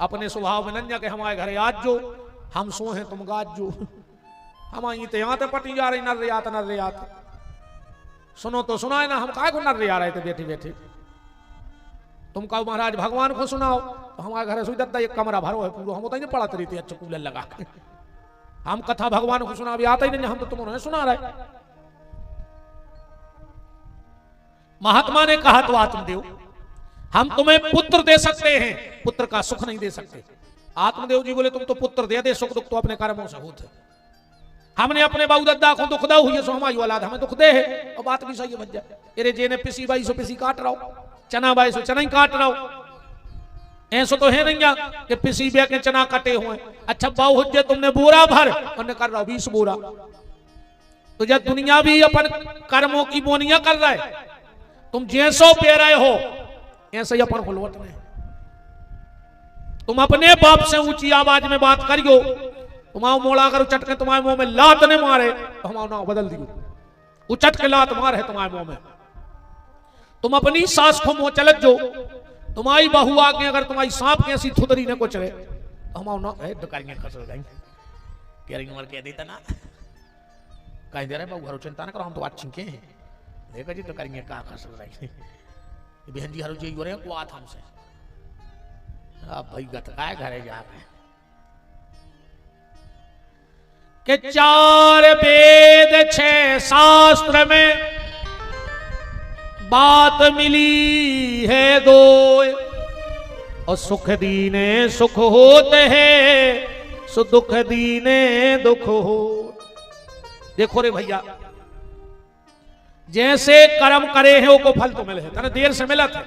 अपने स्वभाव में नंजा के हमारे घरे आज जो हम सो हैं तुम गाज जो, हम आई तो यहां पटी जा रही नर रियात। सुनो तो सुनाए ना, हम काय को नर रिया रहे थे बैठे बैठे। तुम कहो महाराज भगवान को सुनाओ, तो हमारे घर सुई दत्ता एक कमरा भरो है पूरा, हम होता ही नहीं पढ़ाते रहते अच्छा कूलर लगा के। हम कथा भगवान को सुना भी आता ही नहीं, हम तो तुम्हें सुना रहे। महात्मा ने कहा तो आत्मदेव हम तुम्हें पुत्र दे सकते हैं, पुत्र का सुख नहीं दे सकते। आत्मदेव जी बोले तुम तो पुत्र दे, सुख दुख तो अपने कर्मों से होते। हमने अपने बाऊ दद्दा को दुख दा हुई सो हमारी औलाद हमें दुख दे है, और बात भी सही बच जाए। अरे जे ने पिसी बाई सो पिसी काट रहा हो, चना बाई सो चना ही काट रहा हो। ऐसा तो है नहीं कि पिसी बे के चना कटे हुए। अच्छा बाऊ हुज्जे तुमने बोरा भर और कर रहा 20 बोरा, तो जब दुनिया भी अपन कर्मों की बोनियां कर रहा है, तुम जैसो पे रहे हो ऐसे ही अपन को लौट रहे। तुम अपने बाप से ऊंची आवाज में बात करियो, तुम्हारा मोड़ा अगर उचट के तुम्हारे मुंह में लात ने मारे तो हमारा नाम बदल दियो, उचट के लात मार है तुम्हारे मुंह में। तुम अपनी सास को मुंह चलत जो, तुम्हारी बहू आके अगर तुम्हारी सांप के ऐसी थुतरी ने कुछ रहे तो हमारा नाम है दुकारियां खसर गई। कह रही उम्र कह देता ना कहीं दे रहे बाबू हरो चिंता ना करो, हम तो अच्छी के हैं देखा जी दुकारियां कहा खसर रही बहन जी हरो जी हो रहे को आत हमसे अब भाई गतकाए घरे जाके के 4 वेद 6 शास्त्र में बात मिली है 2, और सुख दीने सुख होते हैं, सो दुख दीने दुख हो। देखो रे भैया, जैसे कर्म करे हैं वो फल तो मिले है, तने देर से मिला था।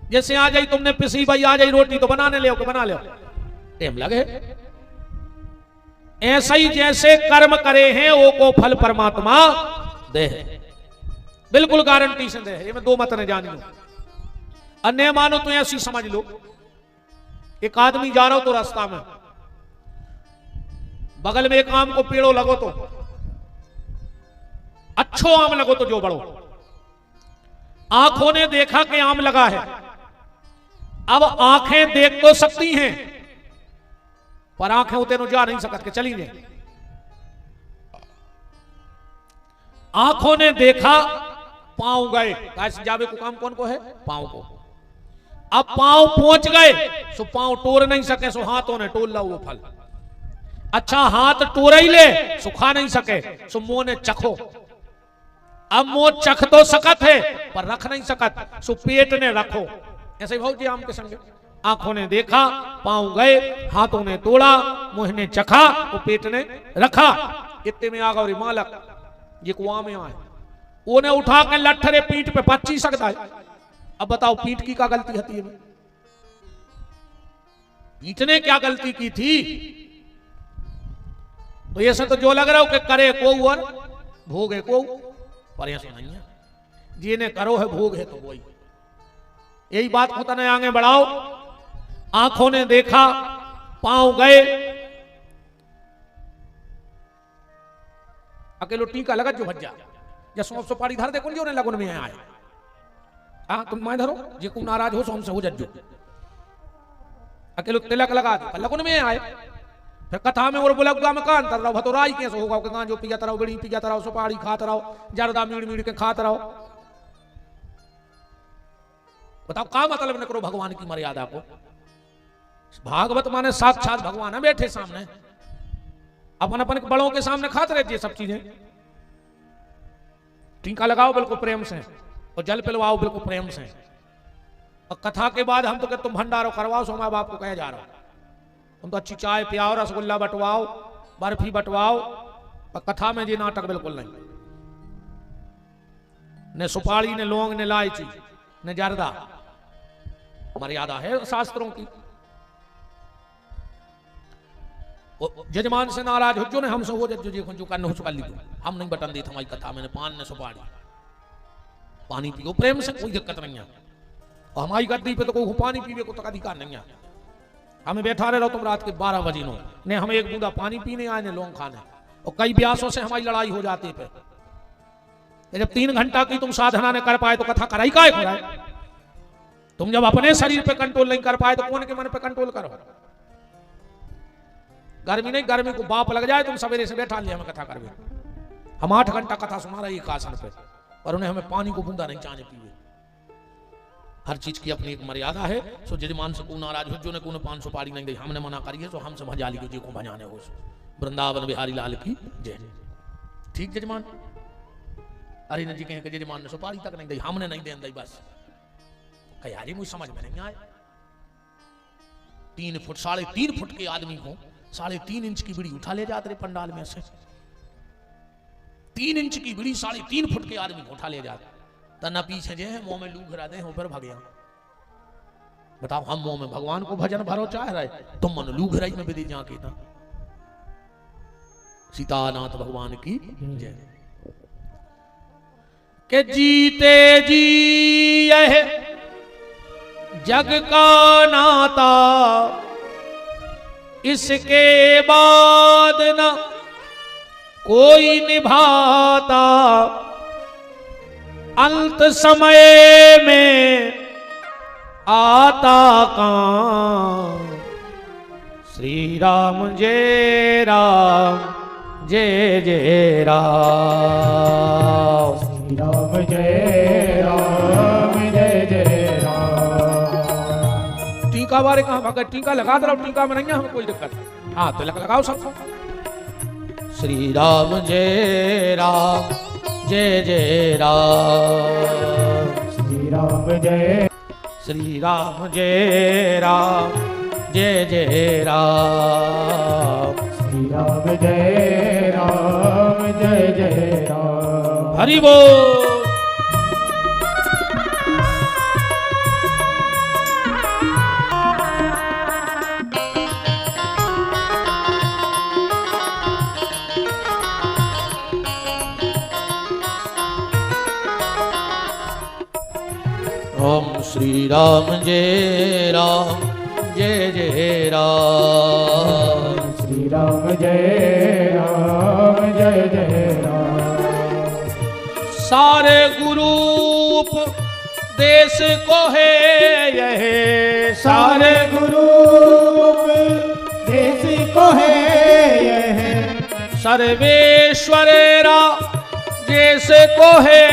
जैसे आ जाई तुमने पिसी भाई आ जाई रोटी तो बनाने ले बना ले टाइम लगे। ऐसा ही जैसे कर्म करे हैं वो को फल परमात्मा दे, बिल्कुल गारंटी से दे। ये मैं 2 मत ने जानी, अन्य मानो तो ऐसी समझ लो। एक आदमी जा रहा हो तो रास्ता में बगल में एक आम को पेड़ो लगो तो अच्छो आम लगो तो जो बड़ो, आंखों ने देखा कि आम लगा है। अब आंखें देख तो सकती हैं पर आंखें उतने नो जा नहीं सकत के चली गए। आंखों ने देखा, पांव गए, जावे को काम कौन को है? पांव को। अब पांव पहुंच गए सो पांव टोर नहीं सके, सो हाथों ने टोल ला वो फल। अच्छा हाथ टोर ही ले सो खा नहीं सके, सो मुंह ने चखो। अब मुंह चख तो सकत है पर रख नहीं सकत, सो पेट ने रखो। ऐसे भाव जी आम के संग आंखों ने देखा, पांव गए, हाथों ने तोड़ा, मुंह ने चखा, तो पेट ने रखा। इतने में आ गए मालक ये कुआं में आए, उन्हें उठा के लट्ठरे पीठ पे पच्ची सकता है। अब बताओ पीठ की क्या गलती होती है? पीठ ने क्या गलती की थी? तो ये सब तो जो लग रहा हो कि करे को और भोगे को, पर ऐसा नहीं है। जिन्हें करो है भोग है तो वही। यही बात को तने आगे बढ़ाओ। आंखों ने देखा, पांव गए, अकेलो टीका लगा जो भज्जा या सौंफ सुपारी धर देखो जो ने लगन में आए। हाँ तुम मैं धरो जे को नाराज हो सो हमसे हो जज्जो। अकेलो तिलक लगा दो लगन में आए। फिर कथा में और बुलगा में कान तर रहो भतोराई कैसे होगा कि गांजो पियाता रहो, बीड़ी पियाता रहो, सुपारी खाता रहो, जर्दा मीड़ मीड़ के खाता रहो। बताओ का मतलब न करो भगवान की मर्यादा को। भागवत माने साक्षात भगवान है बैठे सामने, अपन अपन बड़ों के सामने खाते रहती है सब चीजें। टीका लगाओ बिल्कुल प्रेम से और जल पिलवाओ बिल्कुल प्रेम से। और कथा के बाद हम तो कहते तुम भंडारो करवाओ, सो मैं बाप को कहे जा रहा हूं, तुम तो अच्छी चाय पियाओ, रसगुल्ला बंटवाओ, बर्फी बंटवाओ, और कथा में जी नाटक बिल्कुल नहीं। न सुपारी, न लौंग, न इलायची, न जर्दा। मर्यादा है शास्त्रों की। जजमान से नाराज हो जो ने हमसे वो जो करने हो चुका लीजिए, हम नहीं बटन दी हमारी कथा में, पान ने सुपारी। पानी पियो प्रेम से, कोई दिक्कत नहीं है। और हमारी गद्दी पे तो कोई पानी पीने को तो अधिकार नहीं है। हमें बैठा रहे रहो तुम रात के 12 बजे नो, ने हमें एक बूंदा पानी पीने आए, ने लौंग खाने। और कई ब्यासों से हमारी लड़ाई हो जाती है। जब 3 घंटा की तुम साधना ने कर पाए तो कथा कराई काहे कराए? तुम जब अपने शरीर पे कंट्रोल नहीं कर पाए तो कौन के मन पे कंट्रोल करो? गर्मी नहीं, गर्मी को बाप लग जाए तुम सवेरे से बैठा लिया हमें कथा करवे। हम 8 घंटा कथा सुना रही है आसन पे, और उन्हें हमें पानी को बूंदा नहीं चाहिए पीवे। हर चीज की अपनी एक मर्यादा है। सो जजमान से को नाराज हो जो ने को 500 पारी नहीं दी, हमने मना करिए तो हमसे भजा ली जी को भजाने हो। वृंदावन बिहारी लाल की जय। ठीक जजमान? अरे जी कहें कि जजमान ने सुपारी तक नहीं दी, हमने नहीं देन दी बस। कहा जी मुझे समझ में नहीं आए। 3 फुट 3.5 फुट के आदमी को 3.5 इंच की बीड़ी उठा ले जाते पंडाल में से। 3 इंच की बीड़ी 3.5 फुट के आदमी को उठा ले जाते। तना पीछे जे है मुंह में लू घरा दे, ऊपर भाग गया। बताओ हम मुंह में भगवान को भजन भरो चाह रहे, तुम मन लू घराई में विधि जाके ना। सीतानाथ भगवान की जय। के जीते जी यह जग का नाता, इसके बाद न कोई निभाता। अंत समय में आता कहाँ, श्री राम जय राम जय जय राम। श्री राम जय राम जय जय राम। टीका बारे कहाँ भागा? टीका लगा दो, टीका में नहीं है हमें कोई दिक्कत। हाँ तो लगाओ सब। श्री राम जय राम जय जय राम। श्री राम जय श्री राम जय राम जय जय राम। श्री राम जय राम जय जय राम। हरि बोल। ओम श्री राम जय राम जय जय राम। श्री राम जय राम जय जय राम। सारे गुरूप देश को है यह, सारे गुरु देश को है यह। सर्वेश्वरेरा जैसे को है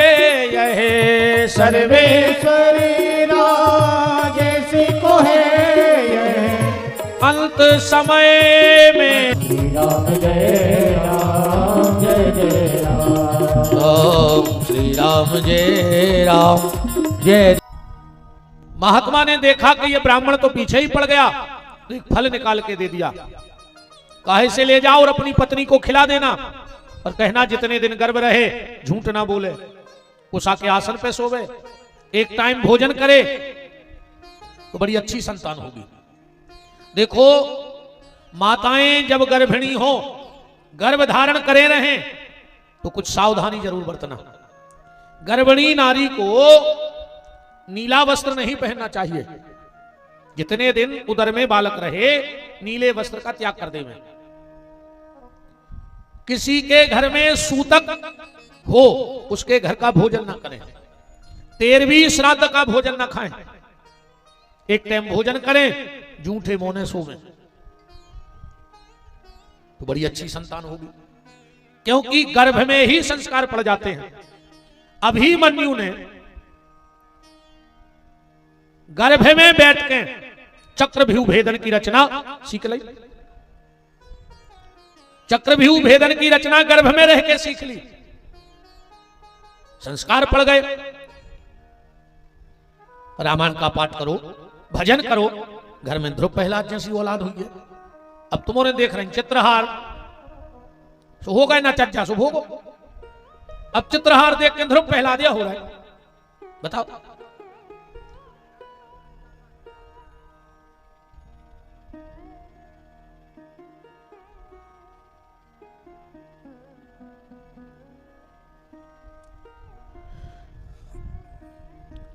यह। सर्वेश्वर जैसे को है यह। अंत समय में श्री राम जय राम जय जय राम। ओम श्री राम जय राम जय। महात्मा ने देखा कि ये ब्राह्मण तो पीछे ही पड़ गया, तो एक फल निकाल के दे दिया। काहे से ले जाओ और अपनी पत्नी को खिला देना, और कहना जितने दिन गर्भ रहे झूठ ना बोले, उषा के आसन पे सोवे, एक टाइम भोजन करे तो बड़ी अच्छी संतान होगी। देखो माताएं जब गर्भिणी हो, गर्भ धारण करे रहे तो कुछ सावधानी जरूर बरतना। गर्भिणी नारी को नीला वस्त्र नहीं पहनना चाहिए। जितने दिन उदर में बालक रहे नीले वस्त्र का त्याग कर देवे। किसी के घर में सूतक हो उसके घर का भोजन ना करें। 13वीं श्राद्ध का भोजन ना खाएं। एक टाइम भोजन करें, जूठे मोने सोवें तो बड़ी अच्छी संतान होगी। क्योंकि गर्भ में ही संस्कार पड़ जाते हैं। अभिमन्यु ने गर्भ में बैठ के चक्रव्यूह भेदन की रचना सीख ली। चक्रव्यूह भेदन की रचना गर्भ में रह के सीख ली, संस्कार पड़ गए। रामायण का पाठ करो, भजन करो, घर में ध्रुव प्रहलाद जैसी औलाद हुई है। अब तुमने देख रहे हैं चित्रहार सो हो गए ना चर्चा सो भोगो। अब चित्रहार देख के ध्रुव प्रहलादिया हो रहा है, बताओ।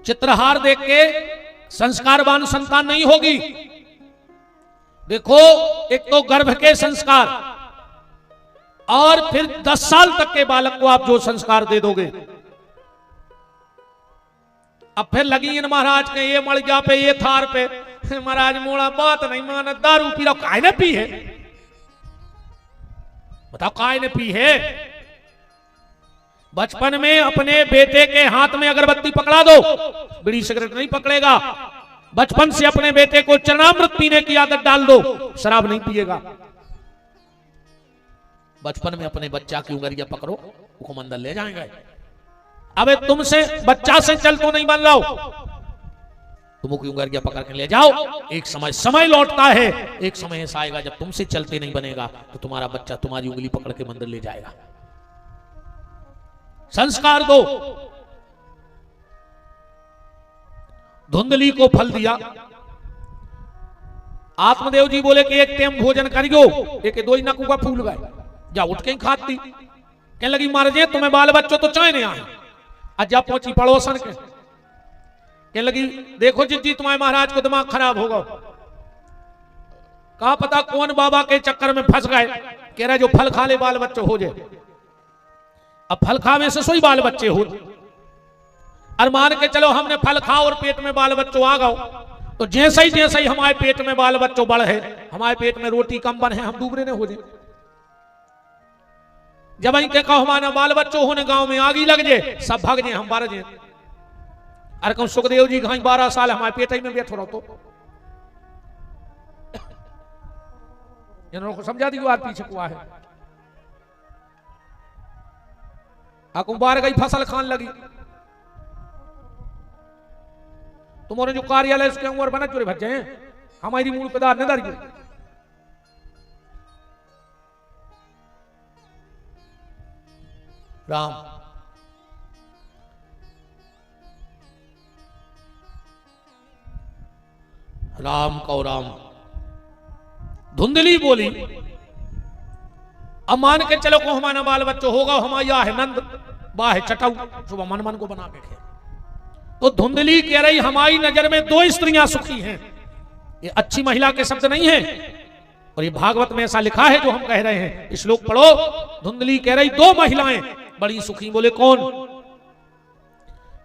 चित्रहार देख के संस्कारवान संतान नहीं होगी। देखो, एक तो गर्भ के संस्कार और फिर 10 साल तक के बालक को आप जो संस्कार दे दोगे, अब फिर लगी इन महाराज के ये मड़िया पे ये थार पे, महाराज मोड़ा बात नहीं माना, दारू पी रहा, काय ने पी है बताओ, काय ने पी है। बचपन में अपने बेटे के हाथ में अगरबत्ती पकड़ा दो, बीड़ी सिगरेट नहीं पकड़ेगा। बचपन से अपने बेटे को चरणामृत पीने की आदत डाल दो, शराब नहीं पिएगा। बचपन में अपने बच्चा की उंगलियां पकड़ो, उसको मंदिर ले जाएंगे। अबे तुमसे बच्चा से चल तो नहीं बन रहा हो, तुम की उंगलियां पकड़ के ले जाओ। एक समय लौटता है, एक समय ऐसा आएगा जब तुमसे चलते नहीं बनेगा तो तुम्हारा बच्चा तुम्हारी उंगली पकड़ के मंदिर ले जाएगा। संस्कार दो। धुंधली को फल दिया, आत्मदेव जी बोले कि एक टाइम भोजन करियो, एक दो ही नकू का फूल गए, जा उठ के खाती। कहने लगी महाराज तुम्हें बाल बच्चों तो चाहे नहीं आए। आज जा पहुंची पड़ोसन के, कहने लगी देखो जिज्जी तुम्हारे महाराज को दिमाग खराब होगा। कहा पता कौन बाबा के चक्कर में फंस गए, कह रहे जो फल खा ले बाल बच्चे हो जाए। अब फल खावे से सोई बाल बच्चे हो, और मान के चलो हमने फल खा और पेट में बाल बच्चों आ गए, तो जैसे ही हमारे पेट में बाल बच्चों बढ़े, हमारे पेट में रोटी कम बने, हम दूबरे ने हो जाए। जब इनके कहो हमारा बाल बच्चों होने गांव में आगी लग जाए, सब भाग जाए, हम 12 जाए। अरे कहूं सुखदेव जी कहीं 12 साल हमारे पेट ही में बैठो रहो, तो इन्होंने समझा दी बात पीछे कुआ है। आकुं बार गई फसल खान लगी, तुम्हारे जो कार्यालय उसके उम्र बना चुरे भज्जे हैं, हमारी मूल पदार न दर राम। राम को राम। धुंधली बोली अब मान के चलो को हमारा बाल बच्चों होगा, हमारा है नंद बाह चटाऊ, सुबह मन मन को बना के खे। तो धुंधली कह रही हमारी नजर में 2 स्त्रियां सुखी हैं। ये अच्छी महिला के शब्द नहीं है, और ये भागवत में ऐसा लिखा है जो हम कह रहे हैं। श्लोक पढ़ो। धुंधली कह रही 2 महिलाएं बड़ी सुखी। बोले कौन?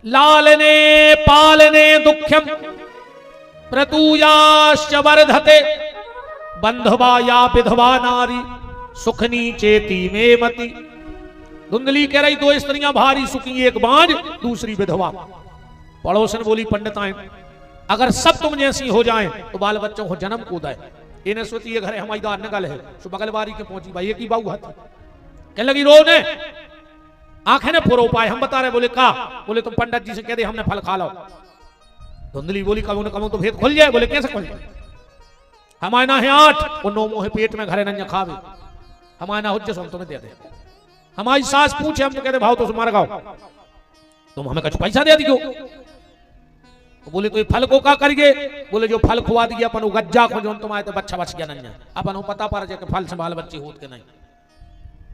लालने पालने दुख्यम प्रतूयाश्च वर्धते बंधवा या विधवा नारी सुखनी चेती में मति। धुंधली कह रही 2 स्त्रियां भारी सुखी, एक बांझ दूसरी विधवा। पड़ोसन बोली पंडिताएं अगर सब तुम जैसी हो जाएं तो बाल बच्चों को जन्म कूद है। इन्हें सोची ये घर है हमारी दार नगल है, सो बगलवारी के पहुंची भाई एक ही बाऊ हाथ। कहने लगी रो ने आंखें ने फोरो पाए, हम बता रहे। बोले का? बोले तुम पंडित जी से कह दे हमने फल खा लो। धुंधली बोली कबू न कबू तो भेद खुल जाए। बोले कैसे खुल जाए? हमारे ना है 8 और 9 मोहे पेट में घरे न खावे, हमारे ना हुज्जे हम तुम्हें दे दे। हमारी सास पूछे हम तो कहते भाव तो तुम्हारा गाओ, तुम हमें कुछ पैसा दे दियो। तो बोले तो ये फल को का करिए? बोले जो फल खुआ दिया अपन गज्जा को जो तुम आए तो बच्चा बच गया नहीं, अपन पता पड़ जाए कि फल से बाल बच्चे होते नहीं।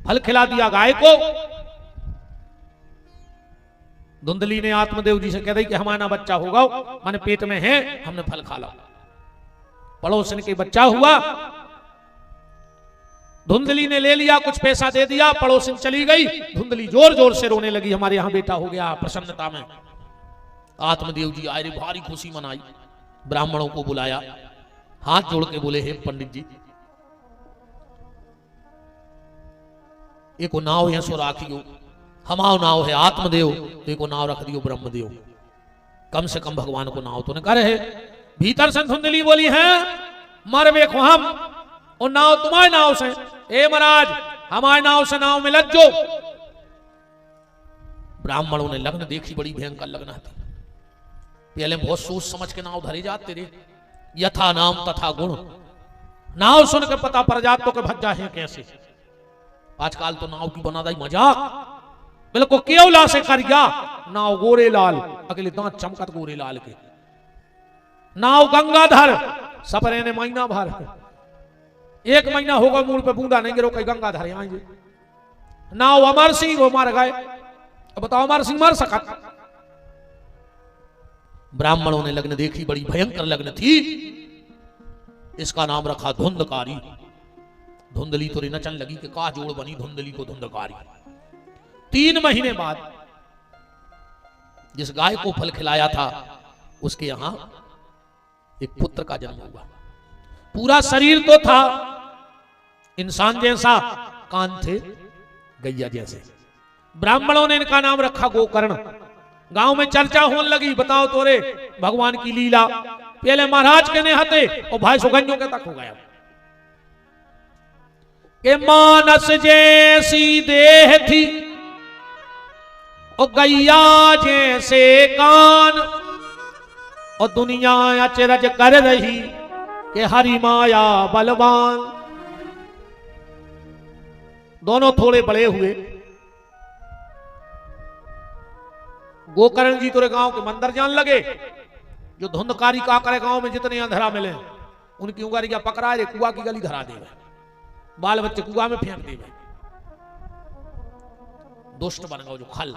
फल खिला दिया गाय को। धुंधली ने आत्मदेव जी से कह दी कि हमारा बच्चा होगा, माने पेट में है, हमने फल खा लो। पड़ोसन के बच्चा हुआ। धुंधली ने ले लिया, कुछ पैसा दे दिया, पड़ोसन चली गई। धुंधली जोर जोर से रोने लगी हमारे यहां बेटा हो गया, प्रसन्नता में। आत्मदेव जी आए, भारी खुशी मनाई, ब्राह्मणों को बुलाया, हाथ जोड़ के बोले हे पंडित जी एको नाव यहां सो राखियो, हमाओ नाव है आत्मदेव, तो एको नाव रख दियो ब्रह्मदेव, कम से कम भगवान को नाव तो न करे है। भीतर से धुंधली बोली है मर देखो हम और नाव तुम्हारे नाव से, ए महाराज हमारे नाव से नाव में लग जो। ब्राह्मणों ने लग्न देखी, बड़ी भयंकर लग्न थी। पहले बहुत सोच समझ के नाव धरे जाते रे, यथा नाम तथा गुण। नाव सुन के पता पड़ जात तो के भज जाए कैसे। आजकल तो नाव की बना दाई मजाक, बिल्कुल केवला से कर गया नाव गोरे लाल, अगले दांत चमकत गोरे लाल के। नाव गंगाधर सपरे ने महीना भर, एक महीना होगा मूल पे बूंदा नहीं गिरो, कई गंगाधर आएंगे। नाव अमर सिंह वो मार गए, बताओ अमर सिंह मर सका। ब्राह्मणों ने लग्न देखी, बड़ी भयंकर लग्न थी। इसका नाम रखा धुंधकारी। धुंधली तो नचन लगी कि का जोड़ बनी धुंधली को धुंधकारी। 3 महीने बाद जिस गाय को फल खिलाया था उसके यहां एक पुत्र का जन्म हुआ। पूरा शरीर तो था इंसान जैसा, कान थे गैया जैसे। ब्राह्मणों ने इनका नाम रखा गोकर्ण। गांव में चर्चा होने लगी, बताओ तोरे भगवान की लीला। पहले महाराज के नेहते और भाई सुगंजों के तक हो गया कि मानस जैसी देह थी और गैया जैसे कान, और दुनिया अचरज कर रही कि हरि माया बलवान। दोनों थोड़े बड़े हुए। गोकर्ण जी तोरे गांव के मंदिर जान लगे। जो धुंधकारी का करे गांव में जितने अंधेरा मिले उनकी उंगलियां पकड़ा रे कुआ की गली धरा देवे, बाल बच्चे कुआ में फेंक देवे। दुष्ट बन गए जो खल।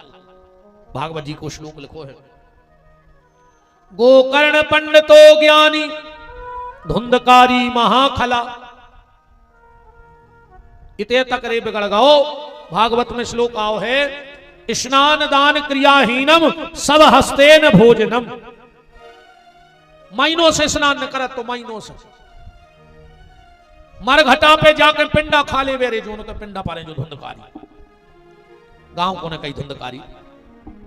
भागवत जी को श्लोक लिखो है, गोकर्ण पंडितो ज्ञानी धुंधकारी महाखला। इते तक रे बिगड़ गओ। भागवत में श्लोक आओ है, स्नान दान क्रियाहीनम सब हस्ते न भोजनम। महीनों से स्नान न करत तो महीनों से मर घटा पे जाकर पिंडा खा ले वेरे जो तो पिंडा पारे जो धुंधकारी। गांव को न कई धुंधकारी।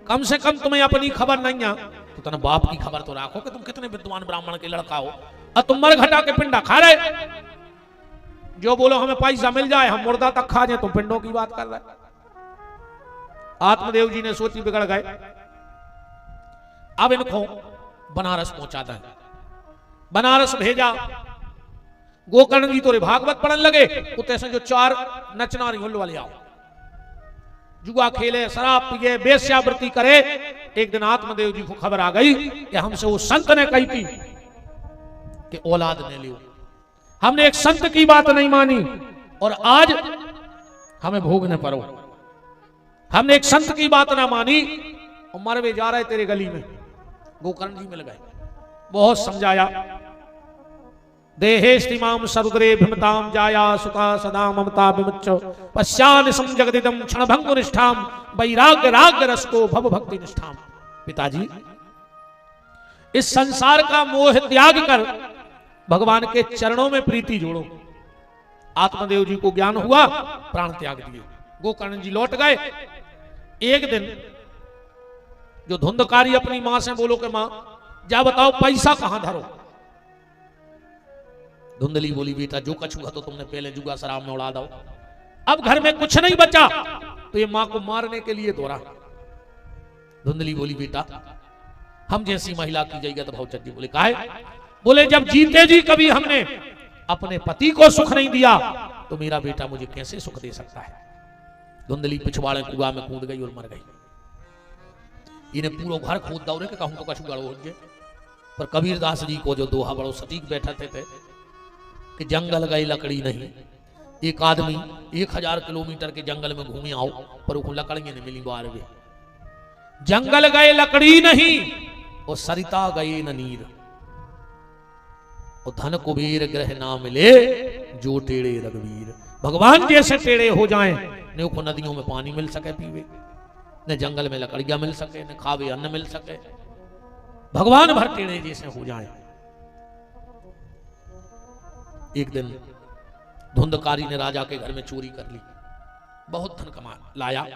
कम से कम तुम्हें अपनी खबर नहीं है तो तना बाप की खबर तो रखो कि तुम कितने विद्वान ब्राह्मण के लड़का हो और तुम मर घटा के पिंडा खा रहे। जो बोलो हमें पैसा मिल जाए हम मुर्दा तक खा जाए, तुम पिंडों की बात कर रहे। आत्मदेव जी ने सोची बिगड़ गए। अब इनको बनारस पहुंचा था। बनारस भेजा। गोकर्ण जी तो भागवत पढ़ने लगे। उतने से जो 4 नचनारी हुल वाले आओ, जुआ खेले, शराब पिए, वेश्यावृत्ति करे। एक दिन आत्मदेव जी को खबर आ गई कि हमसे वो संत ने कही थी कि औलाद ने लियो। हमने एक संत की बात नहीं मानी और आज हमें भोगने पड़ो। हमने एक संत की बात ना मानी और मरवे जा रहे तेरे गली में। गोकर्ण जी मिल गए, बहुत समझाया। देहेष्टिमाम सरुद्रे भीमताम जाया सुता सदा ममता विमुच्च पश्चान संजगदिदम क्षणभंग निष्ठाम वैराग्य राग रस को भव भक्ति निष्ठाम। पिताजी इस संसार का मोह त्याग कर भगवान के चरणों में प्रीति जोड़ो। आत्मदेव जी को ज्ञान हुआ, प्राण त्याग दिए। गोकर्ण जी लौट गए। एक दिन जो धुंधकारी अपनी मां से बोलो कि मां जा बताओ पैसा कहां धरो। धुंधली बोली बेटा जो कछुआ तो तुमने पहले जुआ शराब में उड़ा दो, अब घर में कुछ नहीं बचा तो ये मां को मारने के लिए दौड़ा। धुंधली बोली बेटा हम जैसी महिला की जाएगा तो भावचंद जी बोले काहे? बोले जब जीते जी कभी हमने अपने पति को सुख नहीं दिया तो मेरा बेटा मुझे कैसे सुख दे सकता है। धुंधली पिछवाड़े कुआ में कूद गई और मर गई। इन्हें पूरा घर खोद दौड़े के कहूं तो कछु गड़ो हो गए। पर कबीरदास जी को जो दोहा बड़ो सटीक बैठे थे कि जंगल गए लकड़ी नहीं। एक आदमी 1000 किलोमीटर के जंगल में घूमे आओ पर वो लकड़ी नहीं मिली बार वे। जंगल गए लकड़ी नहीं और सरिता गए न नीर, और धन कुबेर ग्रह ना मिले जो टेढ़े रघुवीर। भगवान जैसे टेढ़े हो जाएं न को नदियों में पानी मिल सके पीवे, न जंगल में लकड़ियां मिल सके, न खावे अन्न मिल सके। भगवान भर टेढ़े जैसे हो जाएं। एक दिन धुंधकारी ने राजा के घर में चोरी कर ली, बहुत धन कमा लाया।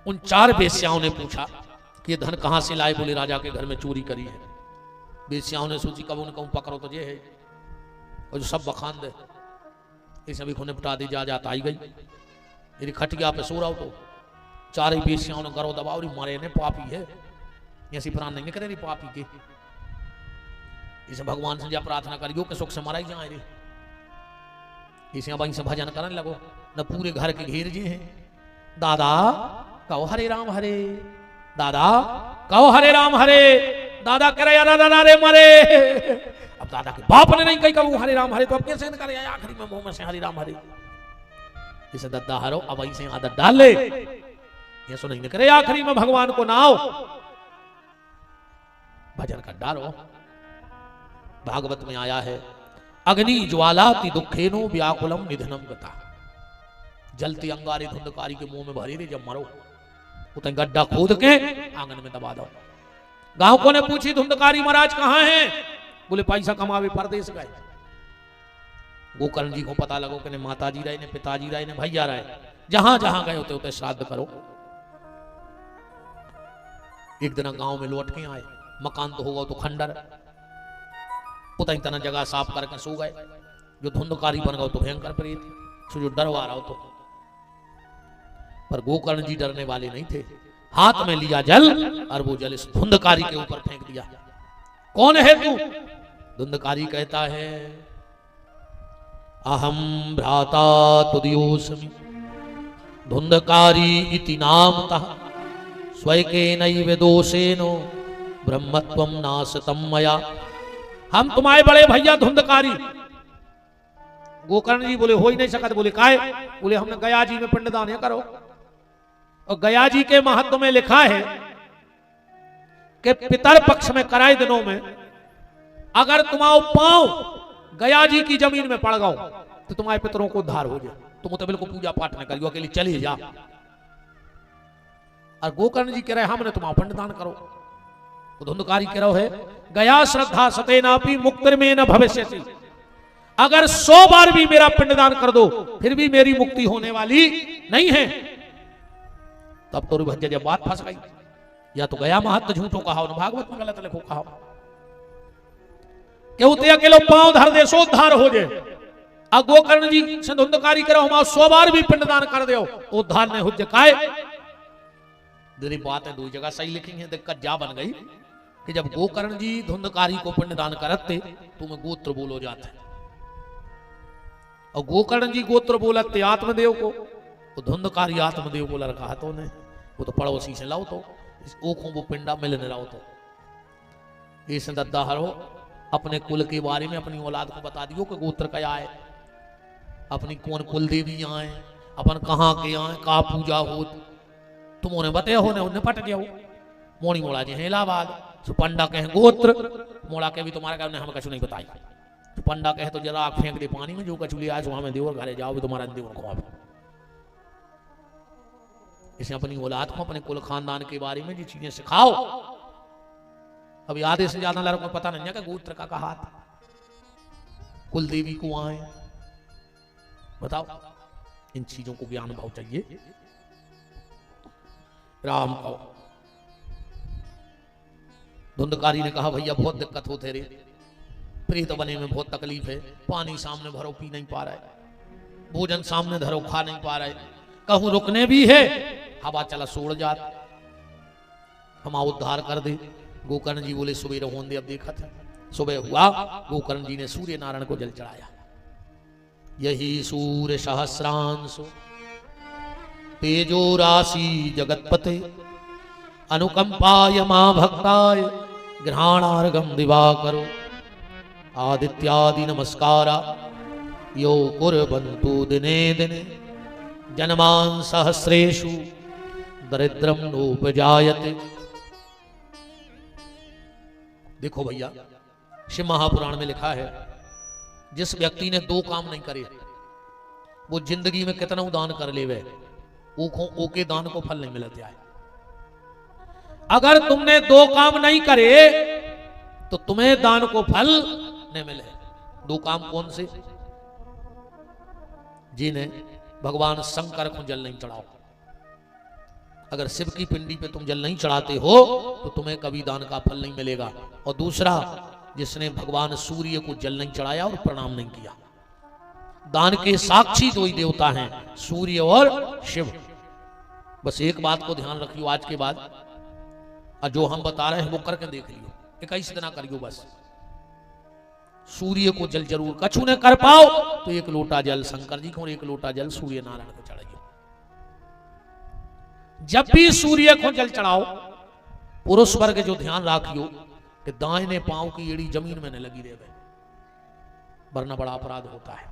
उन 4 वेश्याओं ने पूछा कि ये धन कहां से लाए? बोले राजा के घर में चोरी करी है। बेसियाओं ने सोची कब उनको पकड़ो तो ये है और जो सब बखान दे इसे भी खूने पिटा दी जात आई गई यदि खटिया पे सो रहा हो तो चार ही बेसियाओं ने गरो दबाओ मारे ने पापी है ऐसी प्राण नहीं करे पापी के इसे भगवान से जा प्रार्थना करियो कि सुख से मरा ही जाए रे इसे वहीं से भजन करने लगो न पूरे घर के घेर जी हैं दादा कहो हरे राम हरे दादा कहो हरे राम हरे दादा करे दादा रे मरे अब दादा के बाप ने नहीं कही कहूँ हरे राम हरे तो अब कैसे करे आखिरी में मुंह में से हरे राम हरे इसे दद्दा हरो अब वहीं से आदत डाल ले ये सो नहीं करे आखिरी में भगवान को ना आओ भजन कर डालो भागवत में आया है अग्नि ज्वालाति दुखेनो व्याकुलम निधनम गता जलती अंगारी धुंधकारी के मुंह में भरी रे जब मरो उतने गड्ढा खोद के आंगन में दबा दो गांव को ने पूछी धुंधकारी महाराज कहाँ हैं बोले पैसा कमावे परदेश गए गोकर्ण जी को पता लगो कि ने माताजी रहे ने पिताजी रहे ने भैया रहे जहां जहां गए होते होते श्राद्ध करो एक दिन गांव में लौट के आए मकान तो होगा तो खंडर उतना इतना जगह साफ करके सो गए जो धुंधकारी बन गए तो भयंकर प्रेत सो जो डरवा रहा हो तो पर गोकर्ण जी डरने वाले नहीं थे हाथ में लिया जल और वो जल इस धुंधकारी के ऊपर फेंक दिया कौन है तू धुंधकारी कहता है अहम भ्राता तुदियोस्मि धुंधकारी इति नामतः स्वयकेनैव दोषेनो ब्रह्मत्वं नाशतं मया हम तुम्हारे बड़े भैया धुंधकारी गोकर्ण जी बोले हो ही नहीं सकता बोले काहे बोले हमने गया जी में पिंडदान है करो और गया जी के महत्व में लिखा है कि पितर पक्ष में कराए दिनों में अगर तुम्हारा पांव गया जी की जमीन में पड़ गओ तो तुम्हारे पितरों को उद्धार हो जाए तुम तो बिल्कुल पूजा पाठ न करियो अकेले चले जा और गोकर्ण जी कह रहे हमने तुम्हारा पिंडदान करो तो धुंधकारी कह रहा है गया श्रद्धा सतेनापि मुक्तिर में न भविष्यति अगर 100 बार भी मेरा पिंडदान कर दो फिर भी मेरी मुक्ति होने वाली नहीं है तब तो भज्य जब बात फंस गई या तो गया महत्व झूठो कहा न भागवत में गलत लिखो कहा क्यों ते अकेलो पांव धर दे सो उद्धार हो जाए अब गोकर्ण जी से धुंधकारी करो हमारा 100 बार भी पिंडदान कर दो तो उद्धार नहीं हो जाए मेरी बातें दो जगह सही लिखी है दिक्कत जा बन गई कि जब गोकर्ण जी धुंधकारी को पिंडदान करते तुम्हें गोत्र बोलो जाते और गोकर्ण जी गोत्र बोलते आत्मदेव को तो धुंधकारी आत्मदेव को लड़का है तो ने वो तो पड़ोसी से लाओ तो ओखों वो पिंडा मिलने लाओ तो इस दद्दा हरो अपने कुल के बारे में अपनी औलाद को बता दियो कि गोत्र क्या है अपनी कौन कुल देवी आए अपन कहाँ के आए का पूजा हो तुम उन्हें बताया हो उन्हें पट गया मोड़ी मोड़ा जी है इलाहाबाद पंडा कहे गोत्र मोड़ा के भी तुम्हारा क्या हमें कछु नहीं बताई तो पंडा कहे तो जरा आग फेंक दे पानी में जो कचुली आज वहां में देवर घरे जाओ भी तुम्हारा देवर को इसे अपनी औलाद को अपने कुल खानदान के बारे में जो चीजें सिखाओ अभी आधे से ज्यादा लड़कों को पता नहीं है कि गोत्र का कहा था कुल देवी को आए बताओ इन चीजों को ज्ञान भाव चाहिए राम को धुंधकारी ने कहा भैया बहुत दिक्कत होते रे प्रेत बने में बहुत तकलीफ है पानी सामने भरो पी नहीं पा रहा है भोजन सामने धरो खा नहीं पा रहा है कहूं रुकने भी है हवा चला सोड़ जात हम उद्धार कर दे गोकर्ण जी बोले सुबह रहोन दे अब देखा था सुबह हुआ गोकर्ण जी ने सूर्य नारायण को जल चढ़ाया यही सूर्य सहस्रांश तेजो राशि जगतपते अनुकंपाय मां भक्ताय ग्रहणार्घम दिवाकरो आदित्यादि नमस्कारा यो कुर्वन्तु दिने दिने जन्मान सहस्रेषु दरिद्रम नोपजायते। देखो भैया शिव महापुराण में लिखा है जिस व्यक्ति ने 2 काम नहीं करे वो जिंदगी में कितना दान कर लेवे ओके दान को फल नहीं मिलता है। अगर तुमने 2 काम नहीं करे तो तुम्हें दान को फल नहीं मिले। 2 काम कौन से? जिन्हें भगवान शंकर को जल नहीं चढ़ाओ। अगर शिव की पिंडी पे तुम जल नहीं चढ़ाते हो तो तुम्हें कभी दान का फल नहीं मिलेगा। और दूसरा जिसने भगवान सूर्य को जल नहीं चढ़ाया और प्रणाम नहीं किया। दान के साक्षी दो ही देवता हैं, सूर्य और शिव। बस एक बात को ध्यान रखियो आज के बाद, और जो हम बता रहे हैं वो करके देख लियो, 21 दिन करियो। बस सूर्य को जल जरूर, कछु ने कर पाओ तो 1 लोटा जल शंकर जी को और 1 लोटा जल सूर्य नारायण को चढ़ाइयो। जब भी सूर्य को जल चढ़ाओ, पुरुष वर्ग जो ध्यान रखियो कि दाहिने पांव की एड़ी जमीन में न लगी रहे, वरना बड़ा अपराध होता है।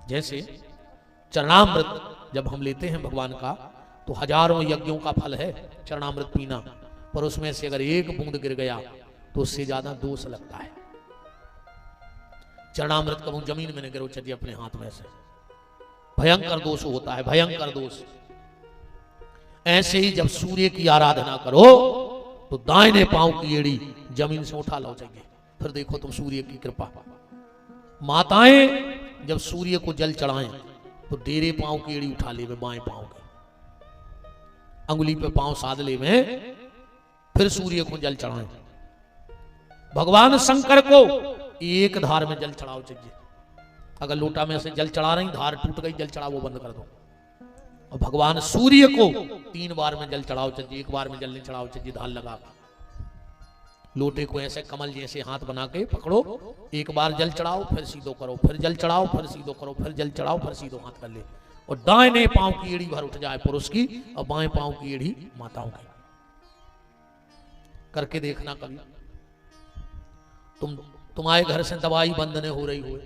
जैसे चरणामृत जब हम लेते हैं भगवान का, तो हजारों यज्ञों का फल है चरणामृत पीना, पर उसमें से अगर 1 बूंद गिर गया तो उससे ज्यादा दोष लगता है। चरणामृत कबू जमीन में न गिरो चाहिए अपने हाथ में से, भयंकर दोष होता है, भयंकर दोष। ऐसे ही जब सूर्य की आराधना करो तो दाहिने पांव की एड़ी जमीन से उठा लो चाहिए, फिर देखो तुम सूर्य की कृपा। माताएं जब सूर्य को जल चढ़ाएं तो डेरे पांव की एड़ी उठा ले, बाएं पांव की अंगुली पे पांव साध ले में, फिर सूर्य को जल चढ़ाएं। भगवान शंकर को एक धार में जल चढ़ाओ चाहिए। अगर लोटा में से जल चढ़ा रही, धार टूट गई, जल चढ़ाओ वो बंद कर दो। और भगवान सूर्य को 3 बार में जल चढ़ाओ चाहिए, 1 बार में जल नहीं चढ़ाओ चाहिए। धार लगा लोटे को ऐसे कमल जैसे हाथ बना के पकड़ो, 1 बार जल चढ़ाओ, फिर सीधो करो, फिर जल चढ़ाओ, फिर सीधो करो, फिर जल चढ़ाओ, फिर सीधो हाथ कर ले, और दाहिने पांव की एड़ी भर उठ जाए पुरुष की, और बाएं पांव की एड़ी माताओं की। करके देखना कभी। तुम्हारे घर से दवाई बंद न हो रही हो,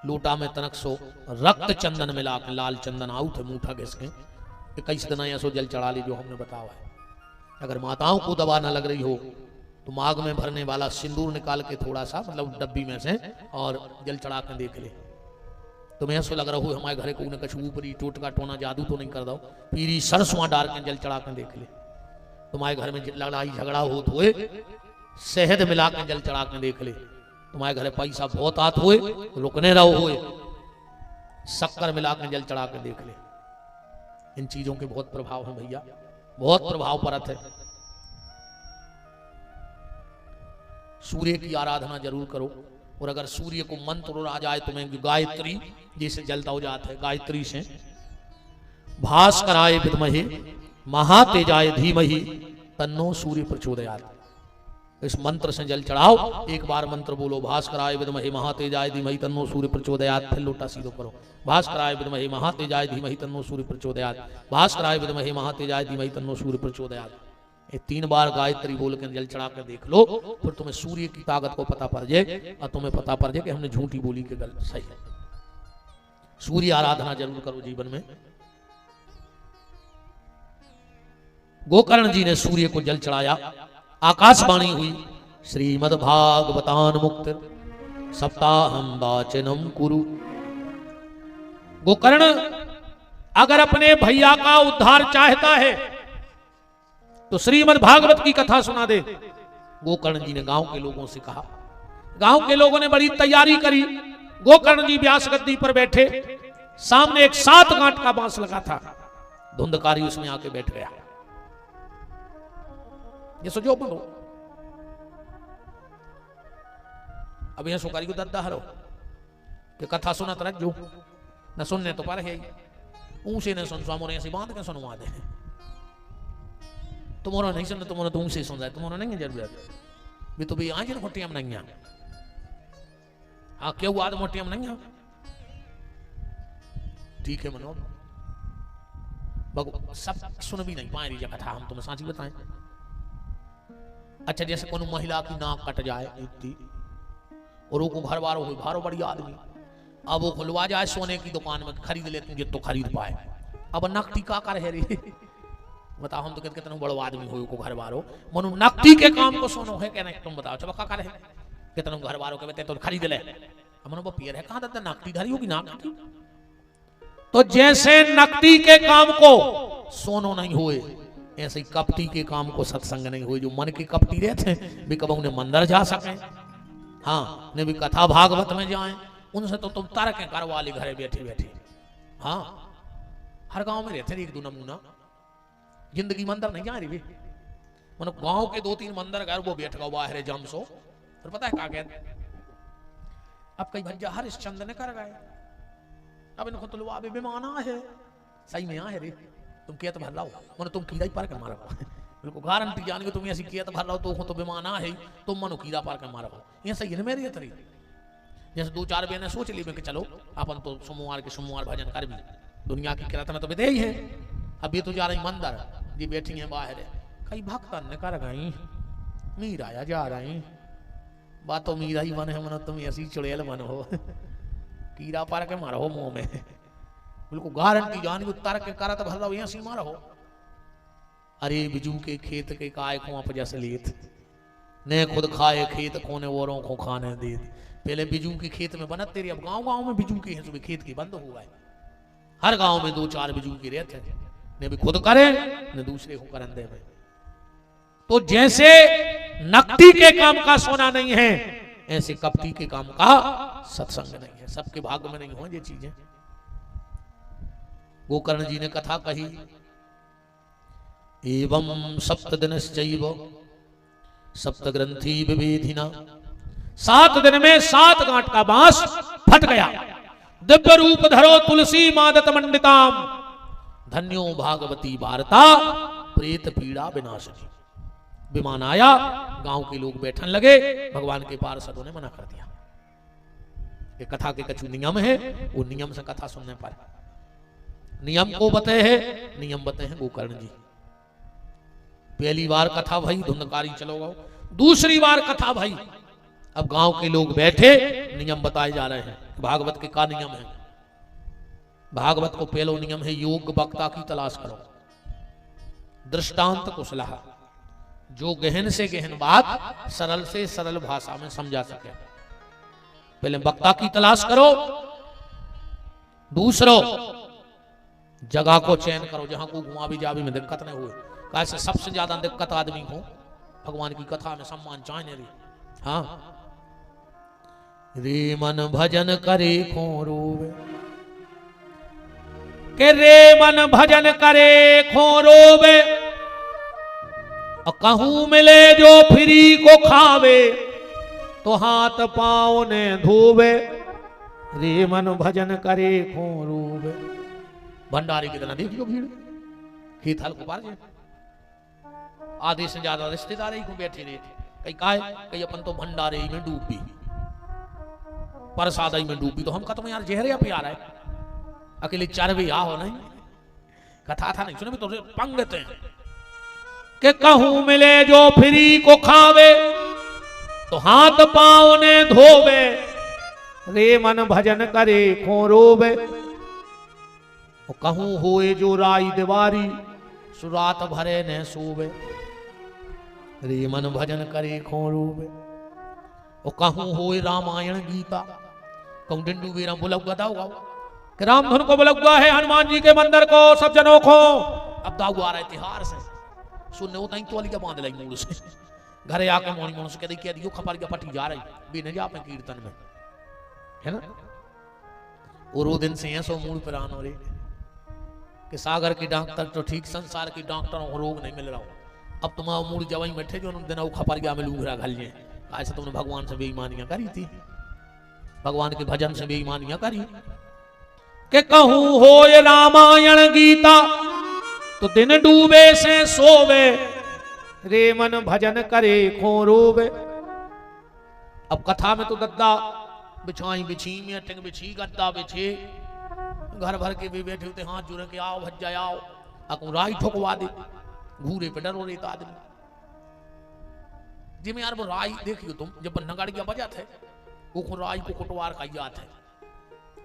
लोटा में तनक सो रक्त चंदन मिला के, लाल चंदन आउट है मुठा घिसके, 21 दिन ऐसो जल चढ़ा ली जो हमने बताया है। अगर माताओं को दवा ना लग रही हो तो माघ में भरने वाला सिंदूर निकाल के थोड़ा सा, मतलब डब्बी में से, और जल चढ़ा के देख ले। तुम्हें ऐसा लग रहा हो हमारे घर को कछु ऊपरी टोटका टोना जादू तो नहीं कर दो, पीरी सरसों डाल के जल चढ़ा के देख ले। तुम्हारे घर में लड़ाई झगड़ा हो तो शहद मिला के जल चढ़ा के देख ले। तुम्हारे घर पैसा बहुत आत हुए, रुकने रहो हुए, शक्कर मिला के जल चढ़ा के देख ले। इन चीजों के बहुत प्रभाव है भैया, बहुत प्रभाव परत है। सूर्य की आराधना जरूर करो, और अगर सूर्य को मंत्र आ जाए तुम्हें, गायत्री जैसे जलता हो जाता है, गायत्री से भास्कराय विद्महे महातेजाय धीमहि तन्नो सूर्य प्रचोदयात्, इस मंत्र से जल चढ़ाओ। 1 बार मंत्र बोलो, भास्कराय विद्महे महातेजाय धीमहि तन्नो सूर्य प्रचोदयात्, फिर लोटा सीधो करो, भास्कराय विद्महे महातेजाय धीमहि तन्नो सूर्य प्रचोदयात्, भास्कराय विद्महे महातेजाय धीमहि तन्नो सूर्य प्रचोदयात्। ये 3 बार गायत्री बोल के जल चढ़ा कर देख लो, फिर तुम्हें सूर्य की ताकत को पता पड़ जाए, और तुम्हें पता पड़ जाए कि हमने झूठी बोली के गलत सही है। सूर्य आराधना जरूर करो जीवन में। गोकर्ण जी ने सूर्य को जल चढ़ाया, आकाशवाणी हुई, श्रीमद् भागवतान मुक्ति सप्ताहम वाचनम कुरु। गोकर्ण अगर अपने भैया का उद्धार चाहता है तो श्रीमद् भागवत की कथा सुना दे। गोकर्ण जी ने गांव के लोगों से कहा। गांव के लोगों ने बड़ी तैयारी करी। गोकर्ण जी व्यास गद्दी पर बैठे, सामने एक 7 गांठ का बांस लगा था, धुंधकारी उसमें आके बैठ गया। ये सोचो बोलो, अब यह सुकारी को दद्दा हरो कि कथा सुना तरह जो न सुनने तो पर है, ऊंचे ने सुन स्वामो ने ऐसी बात के सुनवा दे। तुम्हारा नहीं सुनना, तुम्हारा तुम से सुन रहा है, तुम्हारा नहीं है जरूरत भी तो भी आज मोटिया में नहीं है। हाँ क्यों आज मोटिया में नहीं है, ठीक है मनो भगवान सब सुन भी नहीं पाए रही कथा, हम तुम्हें साची बताएं। अच्छा जैसे कोनो महिला की नाक कट जाए इतनी, और वो घर वालों हो भारो बड़ी आदमी, अब वो खुलवा जाए सोने की दुकान में, खरीद लेते हैं तो खरीद पाए। अब नकटी का कर है रे, बताओ हम तो कहते कितना बड़ो आदमी हो को घर वालों मनु नकटी के काम को सोनो है क्या नहीं, तुम बताओ चलो का कर है कितना घर वालों के कहते तो खरीद ले। अब मनु पियर है कहां तक नकटी धरी होगी नकटी, तो जैसे नकटी के काम को सोनो नहीं हुए, ऐसे कपटी के काम को सत्संग नहीं हुए। जो मन के कपटी रहते हैं भी कब उन्हें मंदिर जा सके, हाँ ने भी कथा भागवत में जाएं, उनसे तो तुम तार के घर वाले घरे बैठे बैठे। हाँ हर गांव में रहते एक दो नमूना, जिंदगी मंदिर नहीं जा रही। मतलब गांव के 2-3 मंदिर गए, वो बैठ गया बाहर जम सो। फिर पता है क्या कहते, अब कई भज्जा हरिश्चंद्र ने कर गए, अब इनको तो अभी बेमाना है, सही में यहाँ है रे, तुम किया तो भर लाओ, मैंने तुम कीड़ा ही पार कर मारा बिल्कुल गारंटी जान के तुम ऐसी किया तो भर लाओ, तो बेमाना है तुम मनो कीड़ा पार कर मारा। ये सही है मेरी तरी, जैसे 2-4 बहने सोच ली कि चलो अपन तो सोमवार के सोमवार भजन कर भी, दुनिया की किरात में तो बेदे ही है, अभी तो जा रही मंदिर जी बैठी है बाहर, कई भक्तन ने कर गई मीरा जा रही बात तो मीरा ही मन है, मनो तुम ऐसी चुड़ैल मन हो कीड़ा पार के मारो मुंह में, बिल्कुल गारंटी जान के उतार के करा तो भर लो, यहाँ सीमा रहो। अरे बिजू के खेत के काय को आप जैसे लेत, ने खुद खाए खेत कोने औरों को खाने दे, पहले बिजू की खेत में बनत तेरी, अब गांव-गांव में बिजू की है, सुबह खेत की बंद हो गए, हर गांव में 2-4 बिजू की रहते हैं, ने भी खुद करे ने दूसरे को करन दे। तो जैसे नकदी के काम का सोना नहीं है, ऐसे कपटी के काम का सत्संग नहीं है, सबके भाग्य में नहीं हो ये चीजें। गोकर्ण जी ने कथा कही, एवं सप्तदिनश्चैव सप्तग्रंथि विभेदिना, 7 दिन में 7 गांठ का बांस फट गया, दिव्य रूप धरो तुलसी मादत मंडिताम, धन्यो भागवती वार्ता प्रेत पीड़ा विनाशनी। विमान आया, गांव के लोग बैठन लगे, भगवान के पार्षदों ने मना कर दिया, ये कथा के कछु नियम है, वो नियम से कथा सुनने पर, नियम को बते है, नियम बते हैं गोकर्ण जी। पहली बार कथा भाई धुंधकारी चलो गो, दूसरी बार कथा भाई, अब गांव के लोग बैठे, नियम बताए जा रहे हैं, भागवत के का नियम है। भागवत को पहलो नियम है, योग वक्ता की तलाश करो, दृष्टांत कुशलः, जो गहन से गहन बात सरल से सरल भाषा में समझा सके, पहले वक्ता की तलाश करो। दूसरो जगह को चयन करो, जहां को घुमा भी जावी में दिक्कत नहीं हुए, कैसे सबसे ज्यादा दिक्कत आदमी को भगवान की कथा में सम्मान चाहिए रे। हाँ, रे मन भजन करे को रोवे, के रे मन भजन करे खो रोवे, और कहूं मिले जो फ्री को खावे, तो हाथ पांव ने धोवे, रे मन भजन करे खो रोवे। भंडारी की तरह देखियो भीड़, खेत हल को पार जाए, आधे से ज्यादा रिश्तेदार ही को बैठे रहे, कई काहे कई अपन तो भंडारे ही में डूब भी, प्रसाद ही में डूब भी, तो हम कहते यार जहरिया पे आ रहा है, अकेले 4 भी आ हो नहीं, कथा था नहीं सुने भी तो पंगते हैं कि कहूं मिले जो फ्री को खावे, तो हाथ पांव ने धोवे, रे मन भजन करे खो रोवे। कहूं होए जो राई दीवारी, सुरात भरे न सोवे, रे मन भजन करे खो रोवे। कहूं होए रामायण गीता, कहूं डिंडू वीरा बुलगुआ दाऊ गाओ, कि राम धुन को बुलगुआ है हनुमान जी के मंदिर को सब जनों को, अब दाऊ आ रहा है तिहार से सुनने होता ही तो बांध लाई मूड से, घरे आके मोनी मोन से कह दियो खपारिया पटी जा रही भी नहीं जा पे कीर्तन में, है ना। और वो दिन से ऐसो मूड पर आन हो रही कि सागर की डॉक्टर तो ठीक, संसार की डॉक्टरों को रोग नहीं मिल रहा, अब तुम्हारा मूड जवाई में थे जो दिन वो खपरिया में लूघरा घल जाए, ऐसे तुमने भगवान से बेईमानियां करी थी, भगवान के भजन से बेईमानियां करी। कि कहूं हो ये रामायण गीता, तो दिन डूबे से सोवे, रे मन भजन करे खो रोवे। अब कथा में तो गद्दा बिछाई बिछी, मेटिंग बिछी, गद्दा बिछे, घर भर के भी बैठे होते, हाथ जुड़े के आओ भज जाए आओ, अकू राई ठोकवा दे, घूरे पे डरो रहता आदमी। जिमें यार वो राई देखियो तुम, जब नगाड़िया बजा थे वो राई को कुटवार का याद है,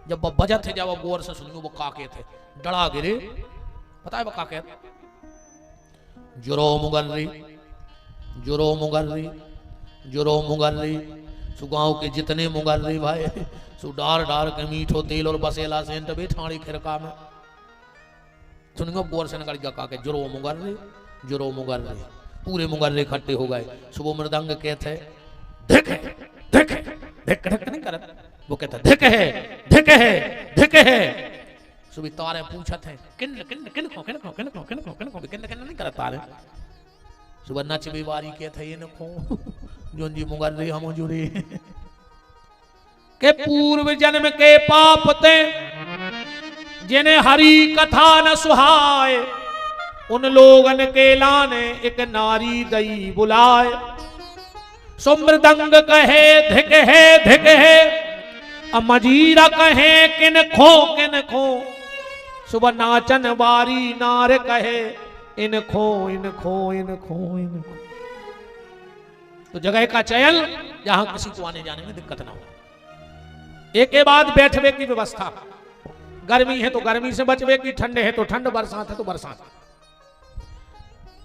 जब वो बजा थे, जब वो गौर से सुनियो वो काके थे, डरा गिरे, पता है वो काके, जुरो मुगर्री, जुरो मुगर्री, जुरो मुगर्री, सुगांव के जितने मुगर्री भाई, सु डार डार के मीठो तेल और बसेला सेंट बैठाड़ी खिरका में, सुनियो गौर से नगाड़िया काके, जुरो मुगर्री, जुरो मुगर्री, पूरे मुगर्रे इकट्ठे हो गए। सुबह मृदंग कहते धिक है, धिक है, धिक धिक नहीं करत, वो कहता धिक है, धिक है, धिक है। सुबह तारे पूछत है किन किन किन को किन को किन को किन को किन को किन किन नहीं करत तारे, सुबह नच बीवारी के थे ये नखो जोन जी मुगर रे हम जुरे के पूर्व जन्म के पाप ते जिन्हें हरी कथा न सुहाए उन लोगन के लाने एक नारी दई बुलाए। सो मृदंग कहे धिक है मजीरा कहे किन खो सुबह नाचन बारी नार कहे इन खो। तो जगह का चयन जहां किसी को आने जाने में दिक्कत ना हो। एक के बाद बैठने की व्यवस्था, गर्मी है तो गर्मी से बचवे की, ठंडे है तो ठंड, बरसात है तो बरसात।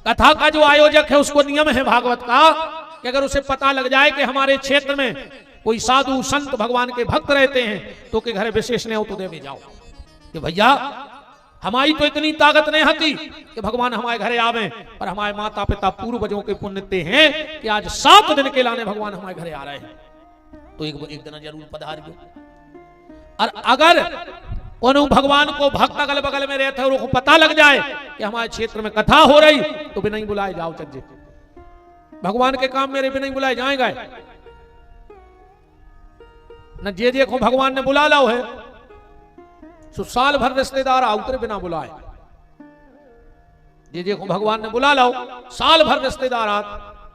कथा का जो आयोजक है उसको नियम है भागवत का कि अगर उसे पता लग जाए कि हमारे क्षेत्र में कोई साधु संत भगवान के भक्त रहते हैं तो के घर विशेष ने हो तो देवे जाओ कि भैया हमारी तो इतनी ताकत नहीं होती कि भगवान हमारे घरे आवे, पर हमारे माता पिता पूर्वजों के पुण्य हैं कि आज 7 दिन के लाने भगवान हमारे घरे आ रहे हैं, तो एक दिन जरूर पधारियो। और अगर उन भगवान को भक्त अगल बगल में रहते और पता लग जाए कि हमारे क्षेत्र में कथा हो रही तो बिना ही बुलाए जाओ चज्जे। भगवान के काम मेरे बिना ही बुलाए जाएगा न, जे को भगवान ने बुला लाओ है सो साल भर रिश्तेदार उतरे बिना बुलाए। जे को भगवान ने बुला लाओ साल भर रिश्तेदार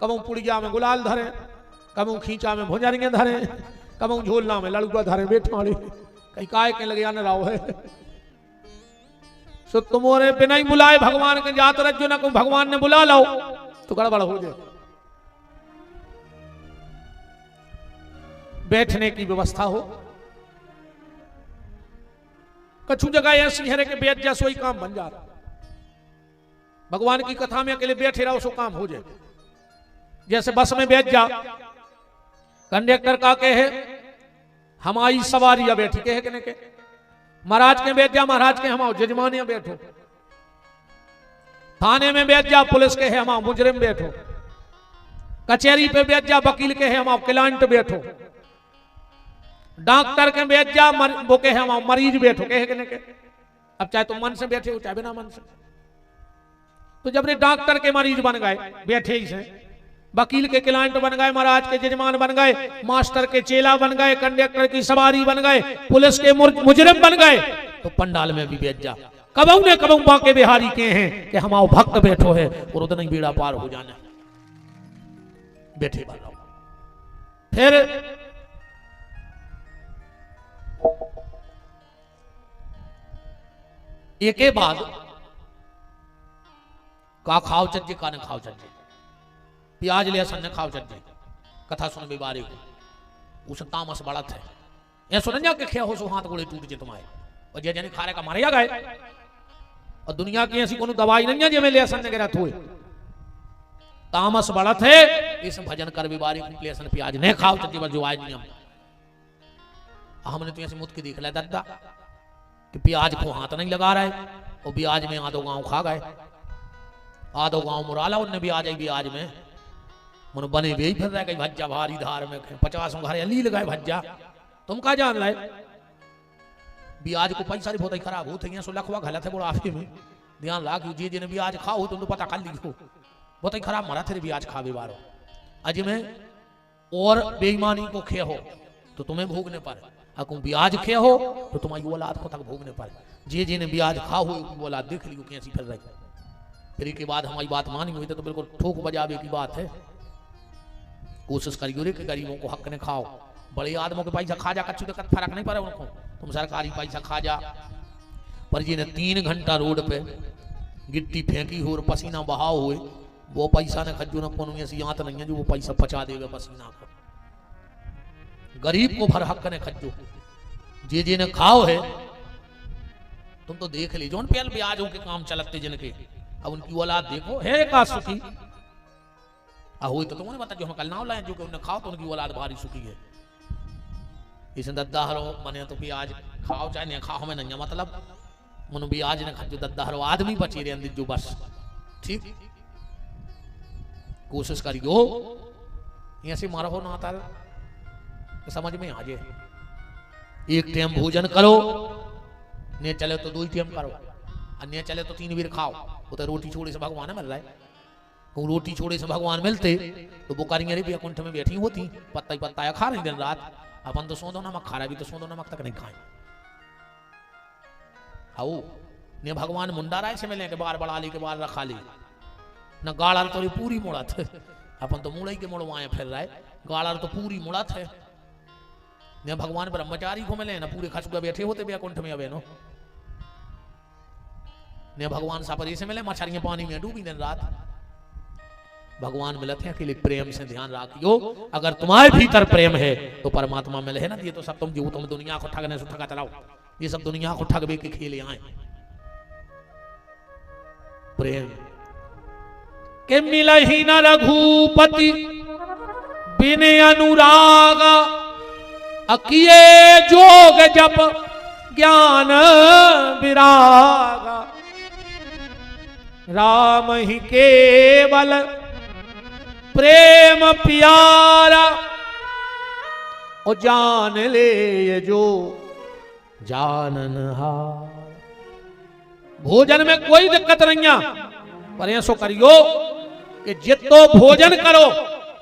कबू पुड़िया में गुलाल धरे, कबू खींचा में भुंजरिया धरे, कबू झोलना में लड़ुआ धरे बैठा कहीं काय के लगे आने रहो है। सो तुम्हारे बिना ही बुलाए भगवान के जात रज्जो ना को भगवान ने बुला लाओ तो गड़बड़ हो जाए। बैठने की व्यवस्था हो। कछु जगह ऐसी है कि बैठ जा सोई काम बन जा, भगवान की कथा में अकेले बैठे रहो सो काम हो जाए। जैसे बस में बैठ जा, कंडक्टर का के है हमारी सवारी बैठी के है कि नहीं के, महाराज के बैठ जा महाराज के हम जजमानिया बैठो, थाने में बैठ जा पुलिस के है हम मुजरिम बैठो, कचहरी पे बैठ जा वकील के है हम क्लाइंट बैठो, डॉक्टर के बैठ जा वो के हम मरीज बैठो के है कि नहीं के। अब चाहे तुम मन से बैठे हो चाहे बिना मन से, तो जब रे डॉक्टर के मरीज बन गए बैठे ही से, वकील के क्लाइंट बन गए, महाराज के जजमान बन गए, मास्टर के चेला बन गए, कंडक्टर की सवारी बन गए, पुलिस के मुजरिम बन गए, तो पंडाल में भी बैठ जा। कबू ने कबू बाके बिहारी के हैं कि हम आओ भक्त बैठो है और उतना ही बेड़ा पार हो जाना बैठे वाला। फिर एक के बाद का खाओ चज्जे का न खाओ चज्जे, प्याज लहसुन ने खाओ चज्जे, कथा सुन बीमारी को उस तामस बढ़त है। ये सुन के खे हो सो हाथ गोड़े टूट जे तुम्हारे, और जे जने खारे का मारे जा गए। और दुनिया की ऐसी कोनो दवाई नहीं है जे में लहसुन ने गिरत हुए, तामस बढ़त है। इस भजन कर बीमारी को लहसुन प्याज नहीं खाओ चज्जे बस जो आज नियम। हमने तो ऐसे मुद के देख लिया दादा कि प्याज को हाथ नहीं लगा रहा है, और ब्याज में आधो गांव खा गए, आधो गांव मुराला उनने भी आ जाए ब्याज में मन बने भी फिर रह गई भज्जा भारी धार में 50 घर अली लगाए भज्जा। तुम का जान लाए ब्याज को पैसा बहुत ही खराब होते हैं, सो लखवा गलत है बुढ़ापे में ध्यान ला कि जे जिन्हें ब्याज खाओ तुम तो पता कर लिखो बहुत ही खराब मरा थे ब्याज खावे बारो अज में। और बेईमानी को खे हो तो तुम्हें भोगने पर, अकुम ब्याज खे हो तो तुम्हारी औलाद को तक भोगने पर। जे जिन्हें ब्याज खा हो औलाद देख लियो कैसी फिर रही। फिर के बाद हमारी बात मानी हुई तो बिल्कुल ठोक बजावे की बात है। कोशिश करियो रे कि गरीबों को हक ने खाओ। बड़े आदमों के पैसा खा जा कच्चू तक फर्क नहीं पड़े उनको, तुम सरकारी पैसा खा जा। पर जिन्हें 3 घंटा रोड पे गिट्टी फेंकी हो और पसीना बहाव हुए, वो पैसा ने खजू न कौन ऐसी याद नहीं है जो वो पैसा पचा देगा पसीना को। गरीब को भर हक ने खजो जे जिन्हें खाओ है। तुम तो देख लीजिए उन पे ब्याजों के काम चलते जिनके, अब उनकी औलाद देखो है का सुखी हुई तो तुमने बता जो हम कल नाम लाए जो कि उन्हें खाओ तो उनकी औलाद भारी सुखी है। इस दद्दाहरो मने तो ब्याज खाओ चाहे नहीं खाओ हमें नहीं मतलब मन ब्याज ने खजो दद्दाहरो आदमी बची रहे अंदर जो बस ठीक। कोशिश करियो ऐसे मारो हो ना तार तो समझ में आ जाए। एक टाइम भोजन करो, ने चले तो 2 टाइम करो, अन्य चले तो 3 बार खाओ। वो तो रोटी छोड़ी से भगवान मिल रहा है। वो रोटी छोड़े से भगवान मिलते तो बुकारियां अरे बैकुंठ में बैठी होती, पत्ता ही पत्ता खा रही दिन रात। अपन तो सौंदो नमक खा रहा, भी तो सौंदो नमक तक नहीं खाए। हाउ ने भगवान मुंडा राय से मिले के बार बढ़ा ली के बार रखा ली न गाड़ा तो पूरी मुड़ा थे। अपन तो मुड़ई के मुड़वाए फिर रहा है, गाड़ा तो पूरी मुड़ा थे। ने भगवान ब्रह्मचारी को मिले ना पूरे खसुआ बैठे होते बैकुंठ में अबे नो। ने भगवान सापरी से मिले, मछलियां पानी में डूबी दिन रात। भगवान मिलते हैं अकेले प्रेम से ध्यान रखियो, अगर तुम्हारे भीतर प्रेम है तो परमात्मा मिले है ना। ये तो सब तुम जीव तुम दुनिया को ठगने से ठगा चलाओ, ये सब दुनिया को ठगबे के खेले आए। प्रेम के मिलहि न रघुपति बिन अनुराग, अकिए जोग जप ज्ञान विराग। राम ही केवल प्रेम प्यारा, और जान ले ये जो जाननहार। भोजन में कोई दिक्कत नहीं है, पर ऐसो करियो कि जितो भोजन करो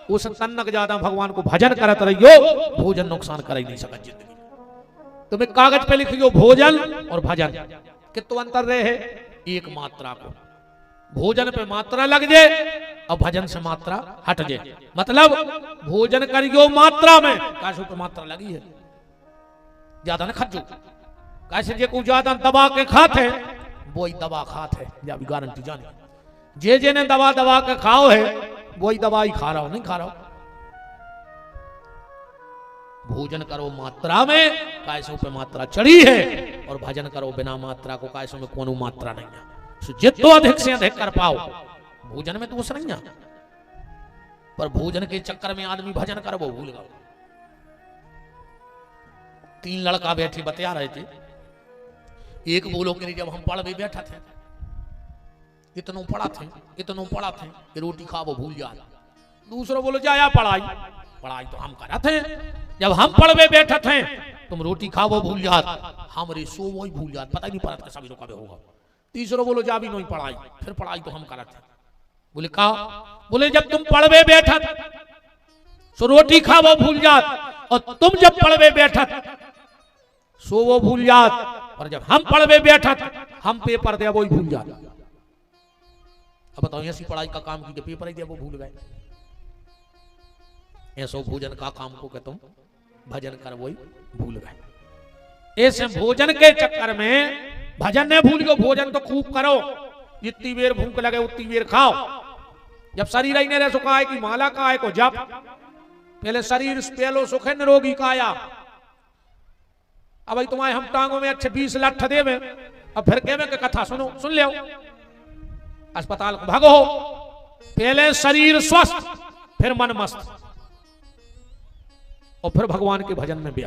उस तन्नक ज्यादा भगवान को भजन करत रहियो। भोजन नुकसान कर ही नहीं सकता जिंदगी। तुम्हें कागज पे लिखियो भोजन और भजन, कितना अंतर रहे है? एक मात्रा को भोजन पे मात्रा लग जाए और भजन से मात्रा हट जाए। मतलब भोजन करियो मात्रा में, काशु पे मात्रा लगी है ज्यादा न खजो। कैसे जे को ज्यादा दबा के खाते वही दबा खाते, या भी गारंटी जाने। जे ने दबा दबा के खाओ है वही दवाई खा रहा हो, नहीं खा रहा हो। भोजन करो मात्रा में, कैसों पे मात्रा चढ़ी है, और भजन करो बिना मात्रा को, कैसों में कोनो मात्रा नहीं है। जितो अधिक से अधिक कर पाओ, भोजन में दोष नहीं है। पर भोजन के चक्कर में आदमी भजन कर वो भूल गया। 3 लड़का बैठे बतिया रहे थे। एक बोलो कि जब हम पढ़ बैठा थे, इतनो पढ़ा थे कि रोटी खा वो भूल जाए। दूसरा बोलो जाया पढ़ाई तो हम करा थे, जब हम पढ़वे बैठे थे तुम रोटी खा वो भूल जात, हमरे सो वही भूल जात, पता ही नहीं पड़ा था सभी लोग कभी होगा। तीसरा बोलो जा भी नहीं पढ़ाई, फिर पढ़ाई तो हम करा थे। बोले कहा, बोले जब तुम पढ़वे बैठा सो रोटी खा वो भूल जात, और तुम जब पढ़वे बैठा सो वो भूल जात, और जब हम पढ़वे बैठा हम पेपर दे वो भूल जात। अब बताओ ऐसी पढ़ाई का काम की पेपर ही दिया वो भूल गए। ऐसो भोजन का काम को तुम भजन कर वही भूल गए। ऐसे भोजन के चक्कर में भजन ने भूल गए। भोजन तो खूब करो, जितनी देर भूख लगे उतनी देर खाओ। जब शरीर ही नहीं रह सुखा है कि माला का है को जप, पहले शरीर पहलो सुख है निरोगी काया। अब भाई तुम्हारे हम टांगों में अच्छे 20 लठ दे में, अब फिर कह में के कथा सुनो, सुन ले अस्पताल को भागो। पहले शरीर स्वस्थ, फिर मन मस्त, और फिर भगवान के भजन में व्यस्त।